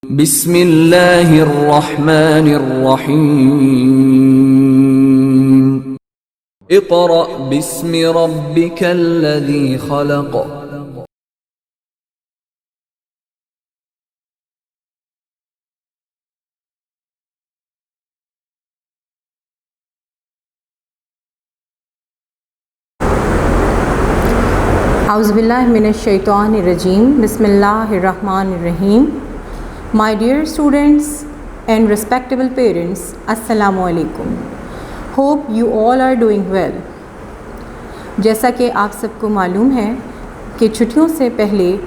बिस्मिल्लाहिर्रहमानिर्रहीम। इक़रा बिस्मि रब्बिकल्लज़ी खलक़। औज़ुबिल्लाहि मिनश्शैतानिर्रजीम। बिस्मिल्लाहिर्रहमानिर्रहीम। My dear students and respectable parents, Assalamu alaikum. Hope you all are doing well. जैसा कि आप सबको मालूम है कि छुट्टियों से पहले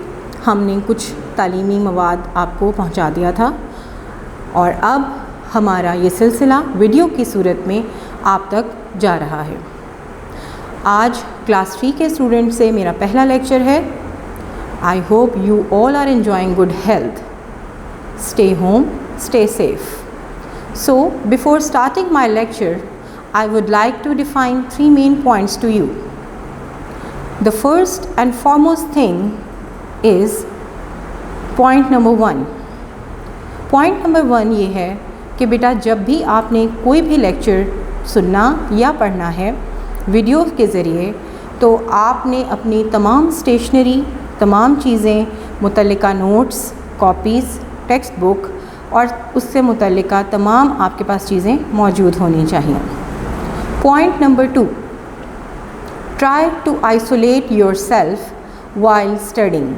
हमने कुछ तालीमी मवाद आपको पहुंचा दिया था और अब हमारा ये सिलसिला वीडियो की सूरत में आप तक जा रहा है। आज क्लास 3 के स्टूडेंट से मेरा पहला लेक्चर है। I hope you all are enjoying good health. Stay home, stay safe. So, before starting my lecture, I would like to define 3 main points to you. The first and foremost thing is point number 1. Point number 1 ये है कि बेटा जब भी आपने कोई भी lecture सुनना या पढ़ना है वीडियो के ज़रिए, तो आपने अपनी तमाम स्टेशनरी, तमाम चीज़ें, मुतल्लिका नोट्स, कॉपीज़, टेक्स्ट बुक और उससे मुतल्लिका तमाम आपके पास चीज़ें मौजूद होनी चाहिए। Point number 2, try to isolate yourself while studying.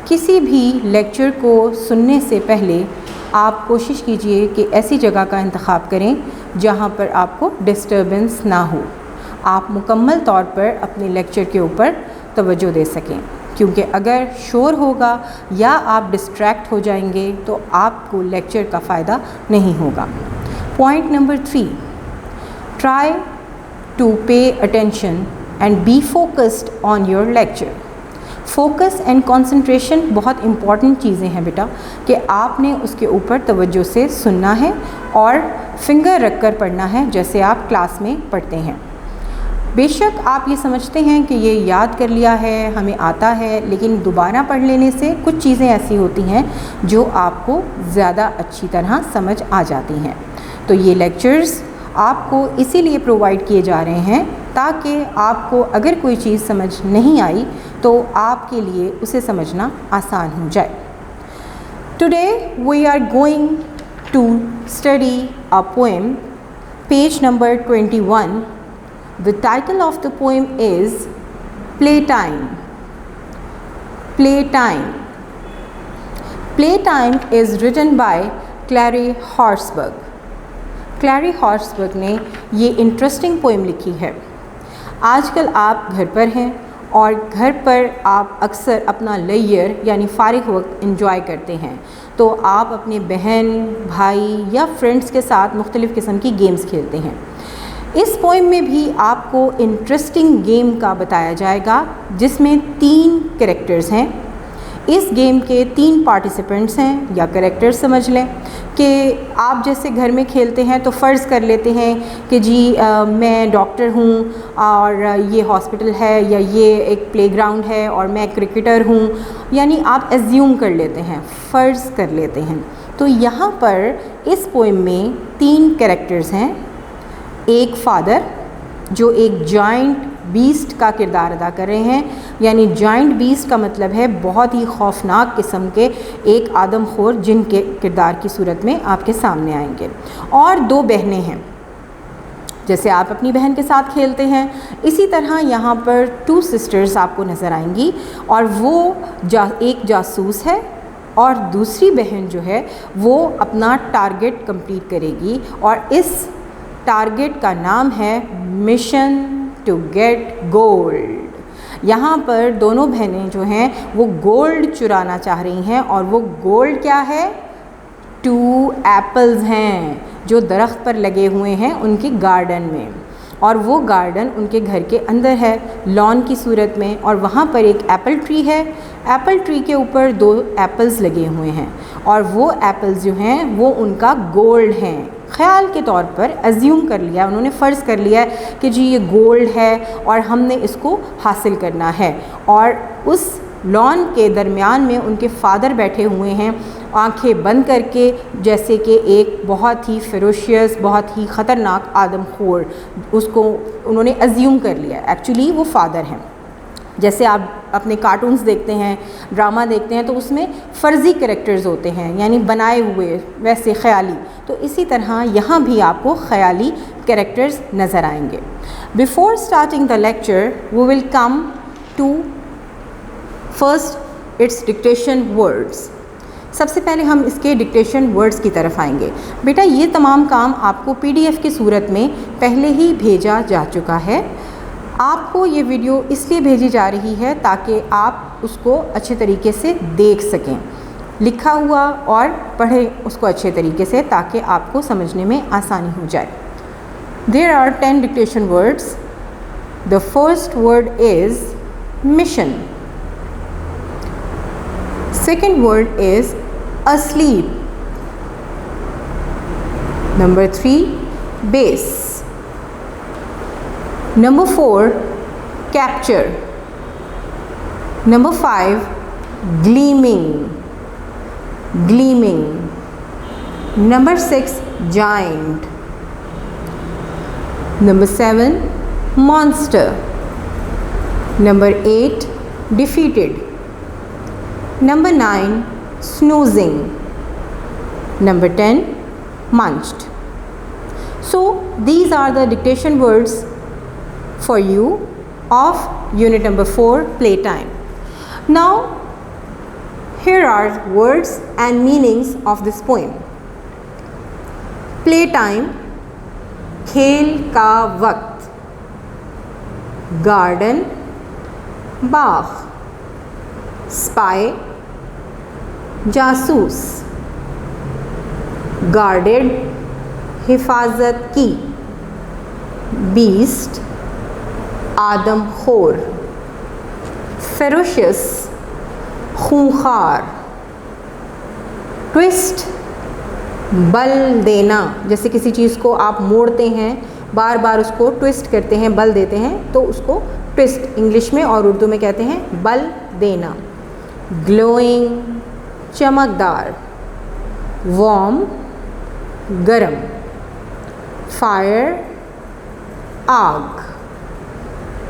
किसी भी लेक्चर को सुनने से पहले आप कोशिश कीजिए कि ऐसी जगह का इंतखाब करें जहाँ पर आपको डिस्टर्बेंस ना हो, आप मुकम्मल तौर पर अपने लेक्चर के ऊपर तवज्जो दे सकें, क्योंकि अगर शोर होगा या आप डिस्ट्रैक्ट हो जाएंगे तो आपको लेक्चर का फ़ायदा नहीं होगा। Point number 3, try to pay attention and be focused on your lecture. Focus and concentration बहुत इम्पॉर्टेंट चीज़ें हैं बेटा, कि आपने उसके ऊपर तवज्जो से सुनना है और फिंगर रख कर पढ़ना है जैसे आप क्लास में पढ़ते हैं। बेशक आप ये समझते हैं कि ये याद कर लिया है, हमें आता है, लेकिन दोबारा पढ़ लेने से कुछ चीज़ें ऐसी होती हैं जो आपको ज़्यादा अच्छी तरह समझ आ जाती हैं। तो ये लेक्चर्स आपको इसीलिए प्रोवाइड किए जा रहे हैं ताकि आपको अगर कोई चीज़ समझ नहीं आई तो आपके लिए उसे समझना आसान हो जाए। Today we are going to study a poem, page number 21. The title of the poem is Playtime. Playtime. Playtime is written by Clary Horsburgh. Clary Horsburgh ने ये इंटरेस्टिंग पोएम लिखी है। आजकल आप घर पर हैं और घर पर आप अक्सर अपना लेजर यानी फ़ारिग वक्त एंजॉय करते हैं, तो आप अपने बहन, भाई या फ्रेंड्स के साथ मुख्तलिफ़ किस्म की गेम्स खेलते हैं। इस पोएम में भी आपको इंटरेस्टिंग गेम का बताया जाएगा जिसमें 3 कैरेक्टर्स हैं। इस गेम के 3 पार्टिसिपेंट्स हैं या कैरेक्टर्स समझ लें कि आप जैसे घर में खेलते हैं तो फ़र्ज़ कर लेते हैं कि जी मैं डॉक्टर हूँ और ये हॉस्पिटल है या ये एक प्लेग्राउंड है और मैं क्रिकेटर हूँ, यानी आप एज्यूम कर लेते हैं, फ़र्ज़ कर लेते हैं। तो यहाँ पर इस पोएम में 3 कैरेक्टर्स हैं। एक फ़ादर जो एक जाइंट बीस्ट का किरदार अदा कर रहे हैं, यानी जाइंट बीस्ट का मतलब है बहुत ही खौफनाक किस्म के एक आदमखोर जिनके किरदार की सूरत में आपके सामने आएंगे। और 2 बहनें हैं, जैसे आप अपनी बहन के साथ खेलते हैं इसी तरह यहाँ पर 2 सिस्टर्स आपको नज़र आएंगी और वो एक जासूस है और दूसरी बहन जो है वो अपना टारगेट कंप्लीट करेगी और इस टारगेट का नाम है मिशन टू गेट गोल्ड। यहाँ पर दोनों बहनें जो हैं वो गोल्ड चुराना चाह रही हैं और वो गोल्ड क्या है? 2 एप्पल्स हैं जो दरख्त पर लगे हुए हैं उनके गार्डन में, और वो गार्डन उनके घर के अंदर है लॉन की सूरत में, और वहाँ पर एक एप्पल ट्री है। एप्पल ट्री के ऊपर 2 एप्पल्स लगे हुए हैं और वो एप्पल्स जो हैं वो उनका गोल्ड हैं। ख़्याल के तौर पर एज्यूम कर लिया, उन्होंने फ़र्ज़ कर लिया कि जी ये गोल्ड है और हमने इसको हासिल करना है। और उस लॉन के दरमियान में उनके फ़ादर बैठे हुए हैं आंखें बंद करके, जैसे कि एक बहुत ही फेरोशियस, बहुत ही ख़तरनाक आदमखोर, उसको उन्होंने अज्यूम कर लिया, एक्चुअली वो फादर हैं। जैसे आप अपने कार्टून्स देखते हैं, ड्रामा देखते हैं, तो उसमें फ़र्ज़ी कैरेक्टर्स होते हैं, यानी बनाए हुए, वैसे ख़याली। तो इसी तरह यहाँ भी आपको ख़याली कैरेक्टर्स नज़र आएंगे। Before starting the lecture we will come to first its dictation words. सबसे पहले हम इसके डिक्टेशन वर्ड्स की तरफ आएंगे। बेटा ये तमाम काम आपको PDF की सूरत में पहले ही भेजा जा चुका है। आपको ये वीडियो इसलिए भेजी जा रही है ताकि आप उसको अच्छे तरीके से देख सकें, लिखा हुआ और पढ़ें उसको अच्छे तरीके से, ताकि आपको समझने में आसानी हो जाए। There are 10 dictation words. The first word is mission. Second word is asleep. Number 3, base. Number 4, capture. Number 5, gleaming. Gleaming. Number 6, giant. Number 7, monster. Number 8, defeated. Number 9, snoozing. Number 10, munched. So these are the dictation words for you of unit number 4, playtime. Now here are words and meanings of this poem. Playtime, खेल का वक्त. Garden, बाग. Spy, जासूस. Guarded, हिफाजत की. Beast, आदमखोर. Ferocious, खूंखार. Twist, बल देना, जैसे किसी चीज़ को आप मोड़ते हैं, बार बार उसको ट्विस्ट करते हैं, बल देते हैं, तो उसको ट्विस्ट इंग्लिश में और उर्दू में कहते हैं बल देना. ग्लोइंग, चमकदार. वार्म, गरम. फायर, आग.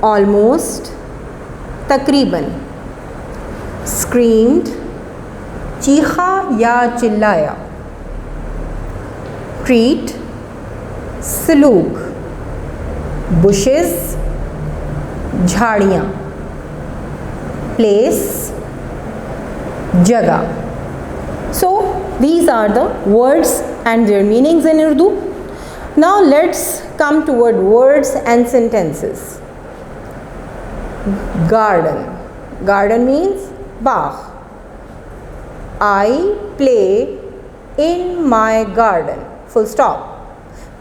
ऑलमोस्ट, तकरीबन. स्क्रीम्ड, चीखा या चिल्लाया. ट्रीट, सलूक. बुशेस, झाड़ियाँ. प्लेस, जगह. So these are the words and their meanings in Urdu. Now let's come toward words and sentences. Garden. Garden means baag. I play in my garden. Full stop.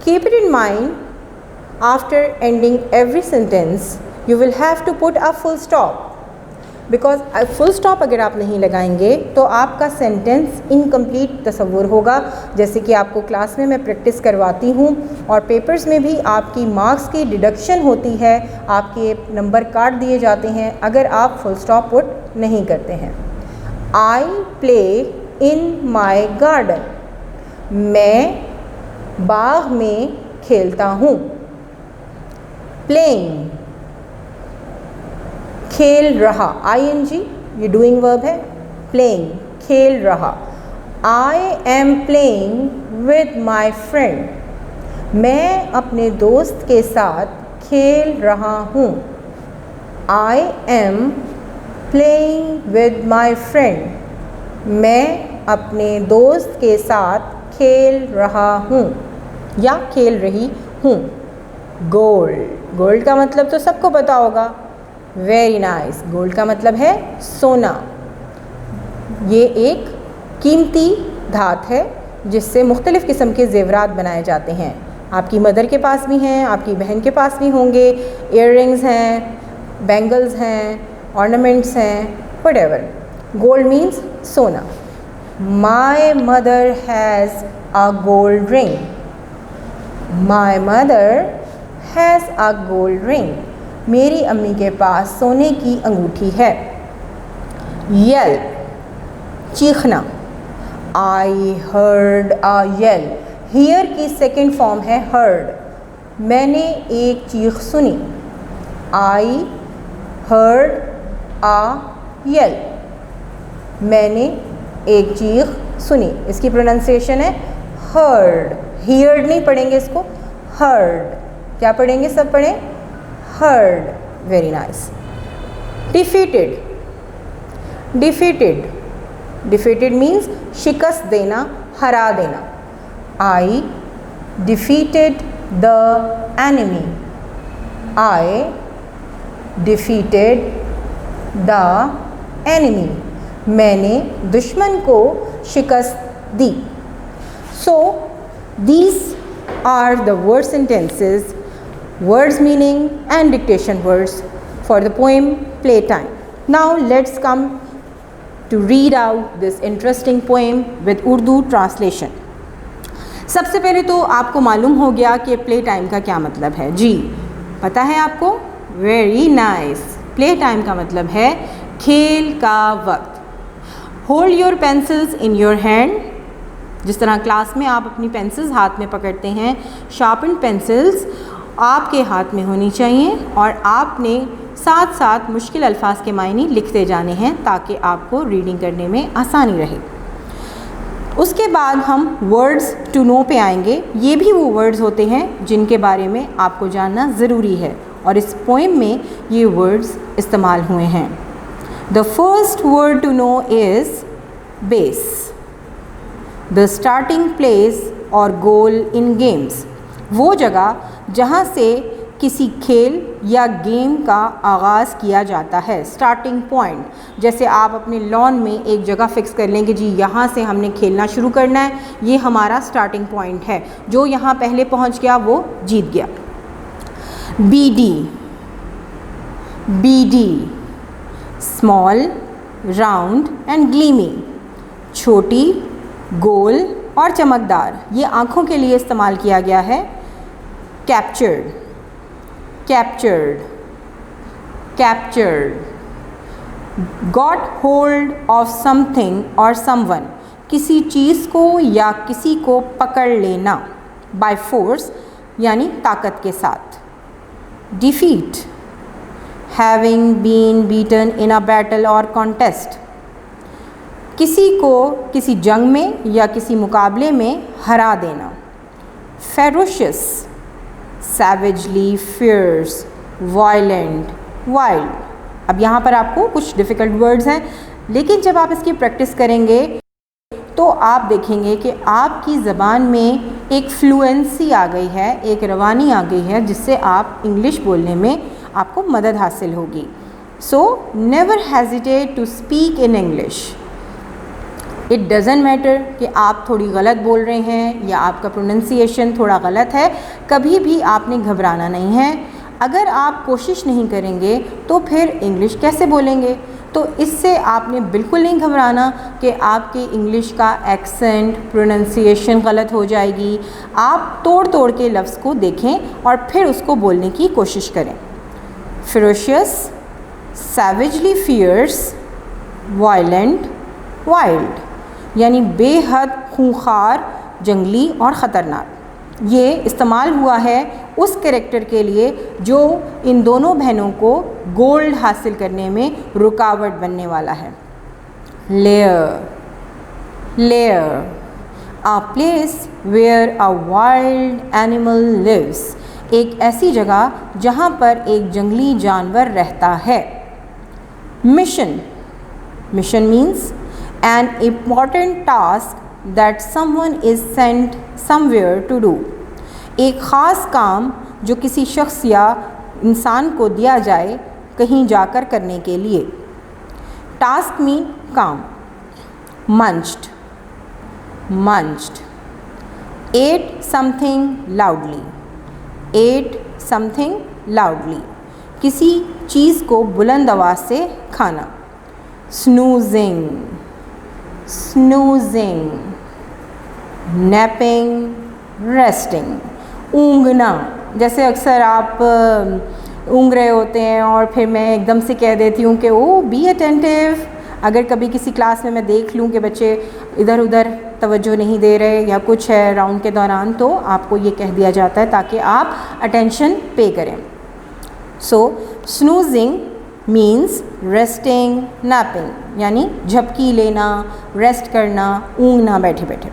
Keep it in mind, after ending every sentence you will have to put a full stop, because full stop अगर आप नहीं लगाएंगे तो आपका sentence incomplete तस्वुर होगा। जैसे कि आपको क्लास में मैं प्रैक्टिस करवाती हूँ और पेपर्स में भी आपकी मार्क्स की डिडक्शन होती है, आपके नंबर काट दिए जाते हैं अगर आप फुल स्टॉप पुट नहीं करते हैं। I play in my garden, मैं बाग में खेलता हूँ। प्लेइंग, खेल रहा, ING ये डूइंग वर्ब है। प्लेइंग, खेल रहा। I am playing with my friend, मैं अपने दोस्त के साथ खेल रहा हूँ। I am playing with my friend, मैं अपने दोस्त के साथ खेल रहा हूँ या खेल रही हूँ। गोल्ड, गोल्ड का मतलब तो सबको पता होगा। वेरी नाइस, गोल्ड का मतलब है सोना। ये एक कीमती धात है जिससे मुख्तलिफ़ किस्म के ज़ेवरात बनाए जाते हैं। आपकी मदर के पास भी हैं, आपकी बहन के पास भी होंगे। इयररिंग्स हैं, बैंगल्स हैं, ऑर्नामेंट्स हैं, व्हाटएवर। गोल्ड मीन्स सोना। My mother has a gold ring, my mother has a gold ring, मेरी अम्मी के पास सोने की अंगूठी है। यल, चीखना। I heard a yell. Hear की सेकेंड फॉर्म है heard. मैंने एक चीख सुनी. I heard a yell. मैंने एक चीख सुनी. इसकी प्रोनाउंसिएशन है heard. heard नहीं पढ़ेंगे इसको, heard. क्या पढ़ेंगे? सब पढ़ें heard. Very nice. defeated. defeated. defeated means शिकस्त देना, हरा देना. I defeated the enemy. I defeated the enemy. मैंने दुश्मन को शिकस्त दी. So these are the word sentences, words meaning and dictation words for the poem Playtime. Now let's come to read out this interesting poem with Urdu translation. सबसे पहले तो आपको मालूम हो गया कि प्ले टाइम का क्या मतलब है. जी पता है आपको? Very nice. प्ले टाइम का मतलब है खेल का वक्त. Hold your pencils in your hand. जिस तरह क्लास में आप अपनी पेंसिल्स हाथ में पकड़ते हैं, शार्पन पेंसिल्स आपके हाथ में होनी चाहिए और आपने साथ साथ मुश्किल अल्फाज के मायने लिखते जाने हैं ताकि आपको रीडिंग करने में आसानी रहे. उसके बाद हम वर्ड्स टू नो पे आएंगे. ये भी वो वर्ड्स होते हैं जिनके बारे में आपको जानना ज़रूरी है और इस पोएम में ये वर्ड्स इस्तेमाल हुए हैं. The first word to know is base. The starting place और गोल इन गेम्स. वो जगह जहाँ से किसी खेल या गेम का आगाज़ किया जाता है. Starting point. जैसे आप अपने लॉन में एक जगह फ़िक्स कर लेंगे, जी यहाँ से हमने खेलना शुरू करना है, ये हमारा स्टार्टिंग पॉइंट है. जो यहाँ पहले पहुँच गया वो जीत गया. BD. BD small, round and gleamy. छोटी, गोल और चमकदार. ये आँखों के लिए इस्तेमाल किया गया है. Captured. captured. captured. got hold of something or someone. किसी चीज़ को या किसी को पकड़ लेना. by force यानी ताकत के साथ. defeat. having been beaten in a battle or contest. किसी को किसी जंग में या किसी मुकाबले में हरा देना. ferocious. savagely, fierce, violent, wild. अब यहाँ पर आपको कुछ डिफ़िकल्ट वर्ड्स हैं, लेकिन जब आप इसकी प्रैक्टिस करेंगे तो आप देखेंगे कि आपकी ज़बान में एक फ्लुएंसी आ गई है, एक रवानी आ गई है, जिससे आप इंग्लिश बोलने में आपको मदद हासिल होगी. So never hesitate to speak in English. It doesn't matter कि आप थोड़ी गलत बोल रहे हैं या आपका प्रोनंसिएशन थोड़ा गलत है, कभी भी आपने घबराना नहीं है. अगर आप कोशिश नहीं करेंगे तो फिर इंग्लिश कैसे बोलेंगे? तो इससे आपने बिल्कुल नहीं घबराना कि आपके इंग्लिश का एक्सेंट, प्रोनंसिएशन गलत हो जाएगी. आप तोड़ तोड़ के लफ्ज़ को देखें और फिर उसको बोलने की कोशिश करें. ferocious, savagely fierce, violent, wild. यानी बेहद खूंखार, जंगली और ख़तरनाक. ये इस्तेमाल हुआ है उस कैरेक्टर के लिए जो इन दोनों बहनों को गोल्ड हासिल करने में रुकावट बनने वाला है. Lair. Lair. A place where a wild animal lives. एक ऐसी जगह जहाँ पर एक जंगली जानवर रहता है. Mission. Mission means an important task that someone is sent somewhere to do. एक ख़ास काम जो किसी शख्स या इंसान को दिया जाए कहीं जाकर करने के लिए. टास्क मीन काम. munched. munched. ate something loudly. ate something loudly. किसी चीज़ को बुलंद आवाज़ से खाना. snoozing. snoozing. napping, resting. ऊँघना. जैसे अक्सर आप ऊँघ रहे होते हैं और फिर मैं एकदम से कह देती हूँ कि ओ बी अटेंटिव, अगर कभी किसी क्लास में मैं देख लूँ कि बच्चे इधर उधर तवज्जो नहीं दे रहे या कुछ है राउंड के दौरान, तो आपको ये कह दिया जाता है ताकि आप अटेंशन पे करें। सो स्नूजिंग मीन्स रेस्टिंग, नैपिंग, यानी झपकी लेना, रेस्ट करना, ऊँघना बैठे बैठे।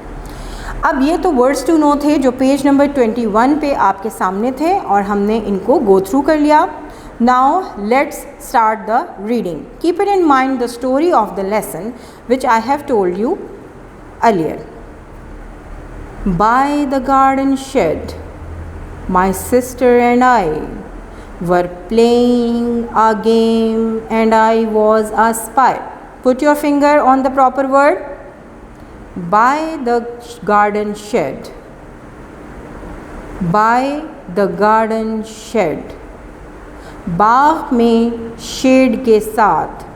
अब ये तो वर्ड्स टू नो थे जो पेज नंबर 21 पे आपके सामने थे और हमने इनको गो थ्रू कर लिया। Now let's start the reading. Keep it in mind the story of the lesson which I have told you earlier. By the garden shed my sister and I were playing a game and I was a spy. Put your finger on the proper word. By the garden shed. By the garden shed. बाग में shade के साथ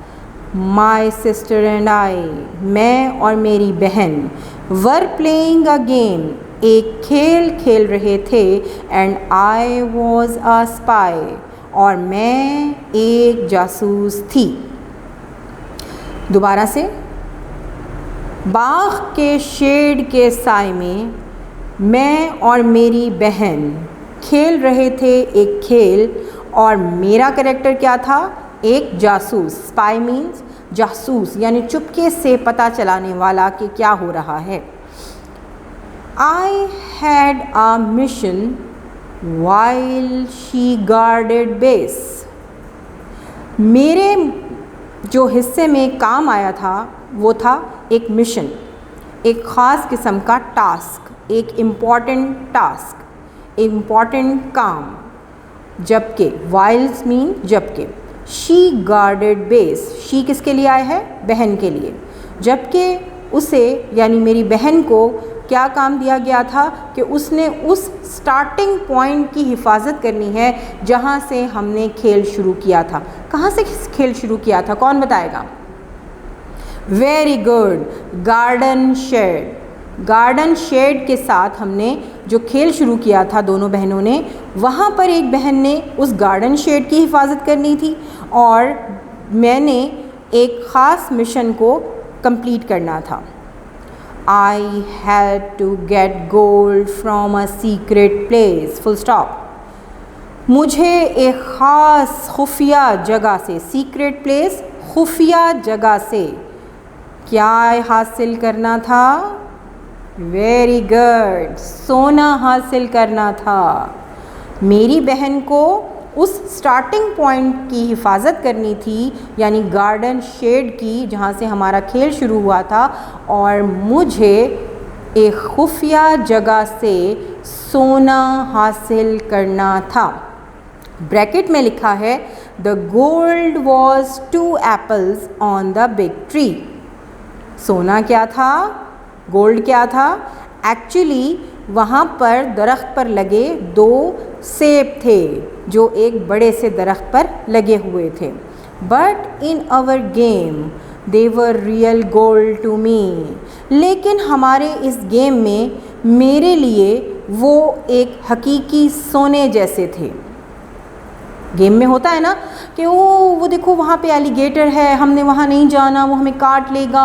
My sister and I, मैं और मेरी बहन were playing a game, एक खेल खेल रहे थे and I was a spy, और मैं एक जासूस थी। दोबारा से, बाग के शेड के साए में मैं और मेरी बहन खेल रहे थे एक खेल, और मेरा कैरेक्टर क्या था? एक जासूस। स्पाई मीन्स जासूस, यानी चुपके से पता चलाने वाला कि क्या हो रहा है। I had a mission while she guarded base. मेरे जो हिस्से में काम आया था वो था एक मिशन, एक ख़ास किस्म का टास्क, एक इम्पॉर्टेंट टास्क, इम्पॉर्टेंट काम। जबकि वाइल्स मीन जबकि, शी गार्डेड बेस, शी किसके लिए आया है? बहन के लिए। जबकि उसे यानी मेरी बहन को क्या काम दिया गया था कि उसने उस स्टार्टिंग पॉइंट की हिफाजत करनी है जहाँ से हमने खेल शुरू किया था। कहाँ से खेल शुरू किया था? कौन बताएगा? Very good, garden shed. Garden shed के साथ हमने जो खेल शुरू किया था दोनों बहनों ने, वहाँ पर एक बहन ने उस गार्डन शेड की हिफाजत करनी थी और मैंने एक ख़ास मिशन को कंप्लीट करना था। I had to get gold from a secret place. Full stop. मुझे एक ख़ास खुफिया जगह से, सीक्रेट प्लेस, खुफिया जगह से क्या हासिल करना था? वेरी गुड, सोना हासिल करना था। मेरी बहन को उस स्टार्टिंग पॉइंट की हिफाजत करनी थी, यानी गार्डन शेड की, जहाँ से हमारा खेल शुरू हुआ था, और मुझे एक खुफिया जगह से सोना हासिल करना था। ब्रैकेट में लिखा है the gold was 2 apples on the big tree. सोना क्या था? गोल्ड क्या था? एक्चुअली वहाँ पर दरख्त पर लगे 2 सेब थे जो एक बड़े से दरख्त पर लगे हुए थे। But in our game they were real gold to me. लेकिन हमारे इस गेम में मेरे लिए वो एक हकीकी सोने जैसे थे। गेम में होता है ना कि वो देखो वहाँ पे एलिगेटर है, हमने वहाँ नहीं जाना, वो हमें काट लेगा,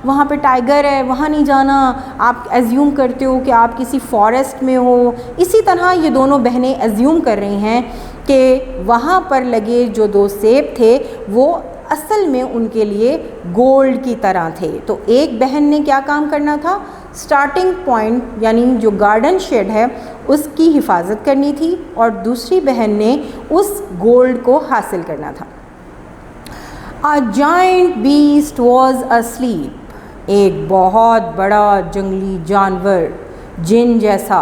वहाँ पे टाइगर है, वहाँ नहीं जाना। आप एज्यूम करते हो कि आप किसी फॉरेस्ट में हो। इसी तरह ये दोनों बहनें एज्यूम कर रही हैं कि वहाँ पर लगे जो 2 सेब थे वो असल में उनके लिए गोल्ड की तरह थे। तो एक बहन ने क्या काम करना था? स्टार्टिंग पॉइंट यानी जो गार्डन शेड है उसकी हिफाजत करनी थी, और दूसरी बहन ने उस गोल्ड को हासिल करना था। A giant beast was asleep. एक बहुत बड़ा जंगली जानवर जिन जैसा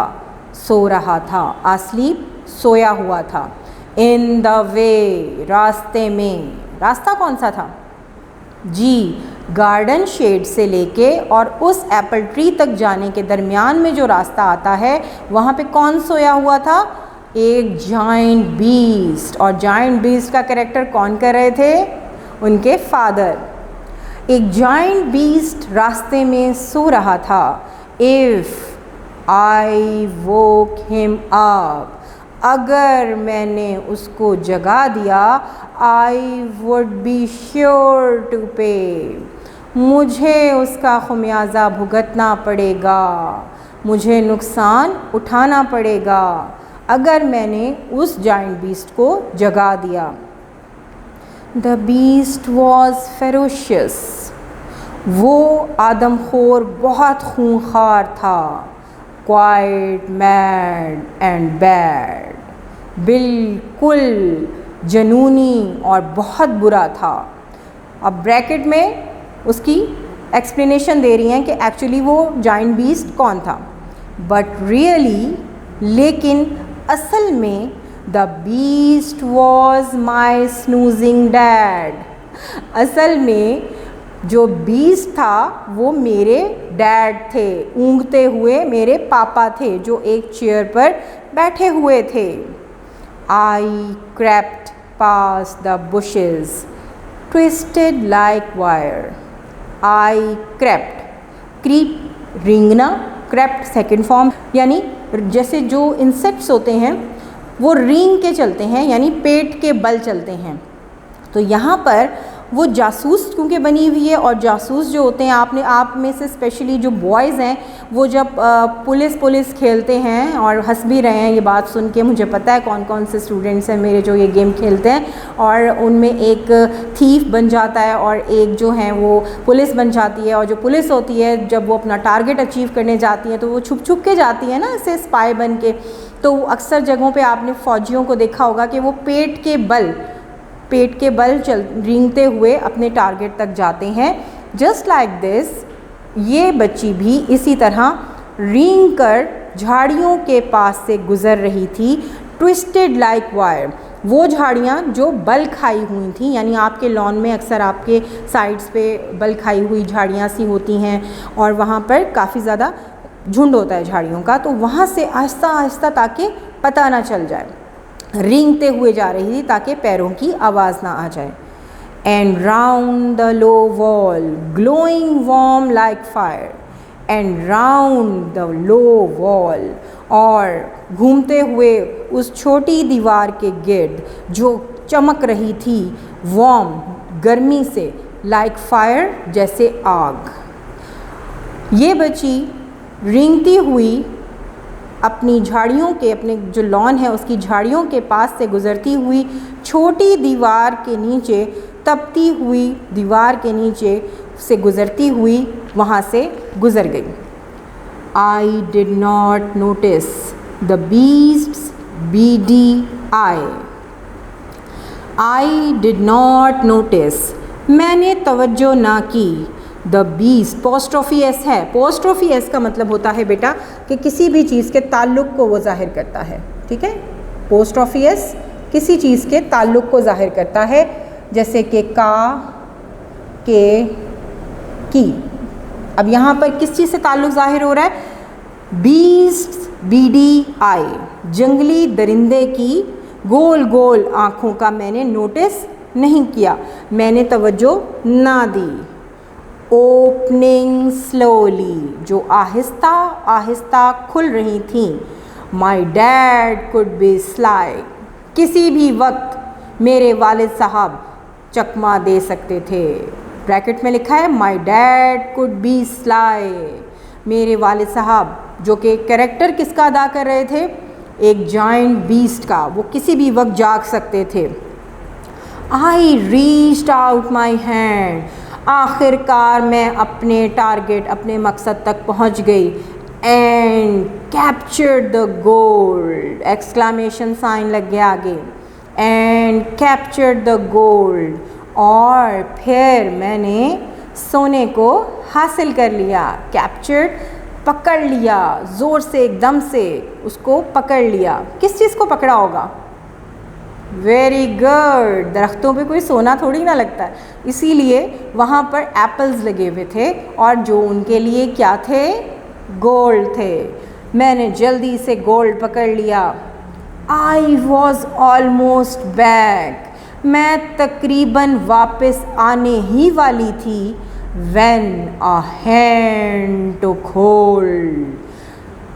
सो रहा था। अस्लीप, सोया हुआ था। इन द वे, रास्ते में। रास्ता कौन सा था? जी, गार्डन शेड से लेके और उस एप्पल ट्री तक जाने के दरमियान में जो रास्ता आता है वहाँ पे कौन सोया हुआ था? एक जायंट बीस्ट। और जायंट बीस्ट का कैरेक्टर कौन कर रहे थे? उनके फादर। एक जायंट बीस्ट रास्ते में सो रहा था। If I woke him up, अगर मैंने उसको जगा दिया, I would be sure to pay, मुझे उसका खुमियाजा भुगतना पड़ेगा, मुझे नुकसान उठाना पड़ेगा अगर मैंने उस जायंट बीस्ट को जगा दिया। द बीस्ट वॉज फेरोशियस, वो आदमखोर बहुत खूंखार था। क्वाइट मैड एंड बैड, बिल्कुल जनूनी और बहुत बुरा था। अब ब्रैकेट में उसकी एक्सप्लेनेशन दे रही हैं कि एक्चुअली वो जायंट बीस्ट कौन था, बट रियली, लेकिन असल में the beast was my snoozing dad, असल में जो बीस्ट था वो मेरे डैड थे, ऊँघते हुए मेरे पापा थे जो एक चेयर पर बैठे हुए थे। I crept past the bushes twisted like wire, I crept, creep रेंगना, क्रेप्ट सेकेंड फॉर्म, यानी जैसे जो इंसेक्ट्स होते हैं वो रेंग के चलते हैं, यानी पेट के बल चलते हैं। तो यहाँ पर वो जासूस क्योंकि बनी हुई है, और जासूस जो होते हैं, आप में से स्पेशली जो बॉयज़ हैं वो जब पुलिस खेलते हैं, और हंस भी रहे हैं ये बात सुन के, मुझे पता है कौन कौन से स्टूडेंट्स हैं मेरे जो ये गेम खेलते हैं, और उनमें एक थीफ बन जाता है और एक जो है वो पुलिस बन जाती है। और जो पुलिस होती है जब वो अपना टारगेट अचीव करने जाती है तो वो छुप के जाती है ना, ऐसे स्पाई बन के। तो अक्सर जगहों पे आपने फ़ौजियों को देखा होगा कि वो पेट के बल रेंगते हुए अपने टारगेट तक जाते हैं। जस्ट लाइक दिस, ये बच्ची भी इसी तरह रेंग कर झाड़ियों के पास से गुज़र रही थी। ट्विस्टेड लाइक वायर, वो झाड़ियाँ जो बल खाई हुई थी, यानी आपके लॉन में अक्सर आपके साइड्स पे बल खाई हुई झाड़ियाँ सी होती हैं और वहाँ पर काफ़ी ज़्यादा झुंड होता है झाड़ियों का, तो वहाँ से आहिस्ता आहिस्ता ताकि पता ना चल जाए, रेंगते हुए जा रही थी ताकि पैरों की आवाज़ ना आ जाए। And round the low wall glowing warm like fire, and round the low wall, और घूमते हुए उस छोटी दीवार के गिर्द जो चमक रही थी वार्म, गर्मी से, लाइक फायर, जैसे आग। ये बच्ची रेंगती हुई अपनी झाड़ियों के, अपने जो लॉन है उसकी झाड़ियों के पास से गुज़रती हुई छोटी दीवार के नीचे, तपती हुई दीवार के नीचे से गुज़रती हुई वहाँ से गुज़र गई। I did not notice the beast's beady eye, I did not notice, मैंने तवज्जो ना की, द बीस्ट, पोस्ट्रोफी एस है, पोस्ट्रोफी एस का मतलब होता है बेटा कि किसी भी चीज़ के ताल्लुक़ को वो ज़ाहिर करता है, ठीक है। पोस्ट्रोफी एस किसी चीज़ के ताल्लुक़ को ज़ाहिर करता है, जैसे कि का, के, की। अब यहाँ पर किस चीज़ से ताल्लुक़ ज़ाहिर हो रहा है? बीस्ट बीडी आई, जंगली दरिंदे की गोल गोल आँखों का मैंने नोटिस नहीं किया, मैंने तवज्जो ना दी। ओपनिंग स्लोली, जो आहिस्ता आहिस्ता खुल रही थी। My dad could be sly, किसी भी वक्त मेरे वालिद साहब चकमा दे सकते थे। ब्रैकेट में लिखा है my dad could be sly, मेरे वालिद साहब, जो कि कैरेक्टर किसका अदा कर रहे थे? एक जायंट बीस्ट का, वो किसी भी वक्त जाग सकते थे। I reached out my hand, आखिरकार मैं अपने टारगेट, अपने मकसद तक पहुंच गई। And captured the gold, exclamation sign लग गया आगे, एंड कैप्चर्ड द गोल्ड, और फिर मैंने सोने को हासिल कर लिया। कैप्चर्ड, पकड़ लिया, ज़ोर से, एकदम से उसको पकड़ लिया। किस चीज़ को पकड़ा होगा? वेरी गुड, दरख्तों पे कोई सोना थोड़ी ना लगता है, इसीलिए वहाँ पर एप्पल्स लगे हुए थे और जो उनके लिए क्या थे? गोल्ड थे। मैंने जल्दी से गोल्ड पकड़ लिया। आई वॉज ऑलमोस्ट बैक, मैं तकरीबन वापस आने ही वाली थी। When a hand took hold,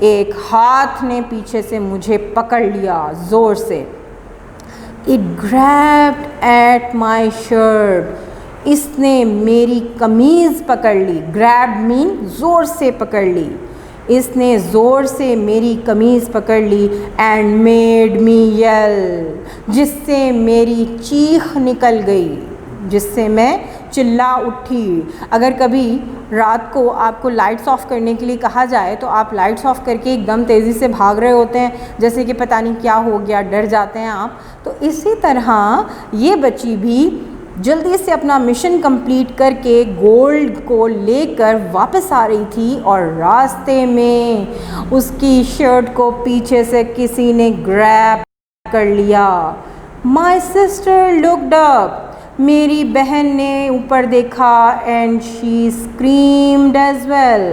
एक हाथ ने पीछे से मुझे पकड़ लिया ज़ोर से। It grabbed at my shirt, इसने मेरी कमीज़ पकड़ ली। ग्रैब मीन ज़ोर से पकड़ ली। इसने ज़ोर से मेरी कमीज़ पकड़ ली। एंड मेड मी येल, जिससे मेरी चीख निकल गई, जिससे मैं चिल्ला उठी। अगर कभी रात को आपको लाइट्स ऑफ करने के लिए कहा जाए तो आप लाइट्स ऑफ करके एकदम तेज़ी से भाग रहे होते हैं, जैसे कि पता नहीं क्या हो गया, डर जाते हैं आप। तो इसी तरह ये बच्ची भी जल्दी से अपना मिशन कंप्लीट करके गोल्ड को लेकर वापस आ रही थी और रास्ते में उसकी शर्ट को पीछे से किसी ने ग्रैब कर लिया। माई सिस्टर लुक्ड अप, मेरी बहन ने ऊपर देखा। And she screamed as well,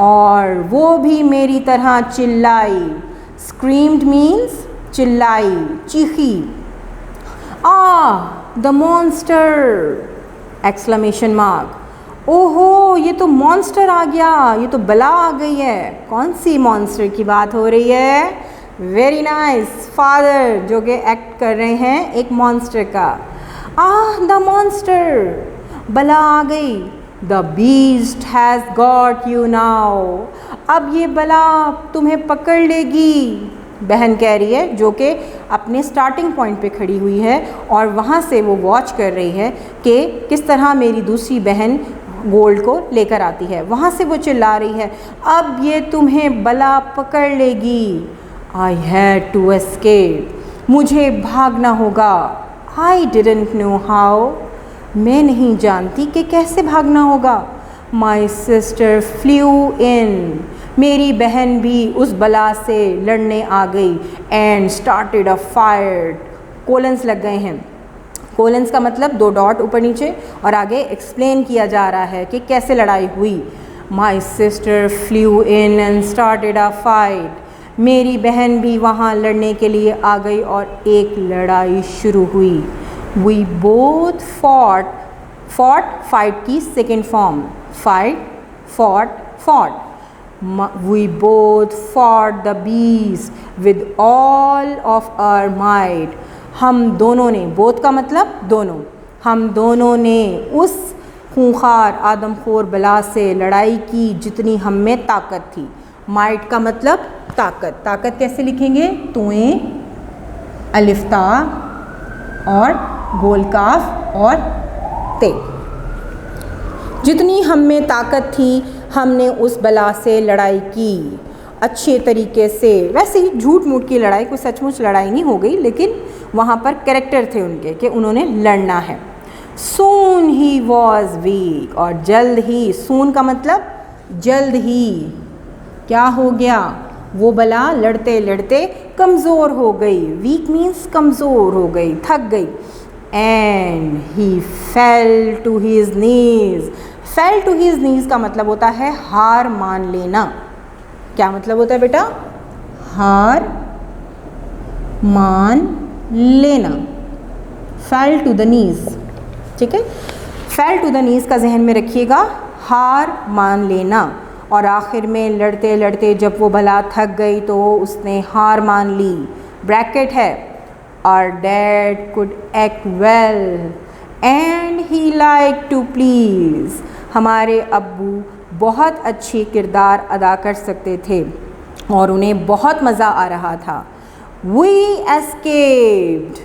और वो भी मेरी तरह चिल्लाई। स्क्रीम्ड मीन्स चिल्लाई, चीखी। The monster! Exclamation mark. ओहो, ये तो मॉन्स्टर आ गया, ये तो बला आ गई है। कौन सी मॉन्स्टर की बात हो रही है? वेरी नाइस, फादर जो कि एक्ट कर रहे हैं एक मॉन्स्टर का। The monster! बला आ गई। The beast has got you now, अब ये बला तुम्हें पकड़ लेगी। बहन कह रही है, जो कि अपने स्टार्टिंग पॉइंट पे खड़ी हुई है और वहाँ से वो वॉच कर रही है कि किस तरह मेरी दूसरी बहन गोल्ड को लेकर आती है। वहाँ से वो चिल्ला रही है, अब ये तुम्हें बला पकड़ लेगी। आई हैड टू एस्केप, मुझे भागना होगा। आई डिडंट नो हाउ, मैं नहीं जानती कि कैसे भागना होगा। माई सिस्टर फ्ल्यू इन, मेरी बहन भी उस बला से लड़ने आ गई। And started a fire, colons लग गए हैं। कोलन्स का मतलब 2 डॉट ऊपर नीचे, और आगे एक्सप्लेन किया जा रहा है कि कैसे लड़ाई हुई। My sister flew in and started a fight, मेरी बहन भी वहाँ लड़ने के लिए आ गई और एक लड़ाई शुरू हुई। वी बोथ फॉट, फाइट की second form, fight, fought. We both fought the beast with all of our might. हम दोनों ने, both का मतलब दोनों, हम दोनों ने उस खूंखार आदमखोर बला से लड़ाई की जितनी हम में ताकत थी। माइट का मतलब ताकत। ताकत कैसे लिखेंगे? तुए, अलिफ्ता और गोलकाफ और ते। जितनी हम में ताकत थी हमने उस बला से लड़ाई की अच्छे तरीके से। वैसे ही झूठ मूठ की लड़ाई, कोई सचमुच लड़ाई नहीं हो गई, लेकिन वहाँ पर कैरेक्टर थे उनके कि उन्होंने लड़ना है। सून ही वॉज वीक, और जल्द ही, सून का मतलब जल्द ही, क्या हो गया? वो बला लड़ते लड़ते कमज़ोर हो गई। वीक मीन्स कमज़ोर हो गई, थक गई। And he fell to his knees. Fell to his knees का मतलब होता है हार मान लेना। क्या मतलब होता है बेटा? हार मान लेना, फेल टू द नीज। ठीक है, फेल टू द नीज का जहन में रखिएगा, हार मान लेना। और आखिर में लड़ते लड़ते जब वो भला थक गई तो उसने हार मान ली। ब्रैकेट है, our dad could act well and he like to please. हमारे अब्बू बहुत अच्छी किरदार अदा कर सकते थे और उन्हें बहुत मज़ा आ रहा था। वी एस्केप्ड,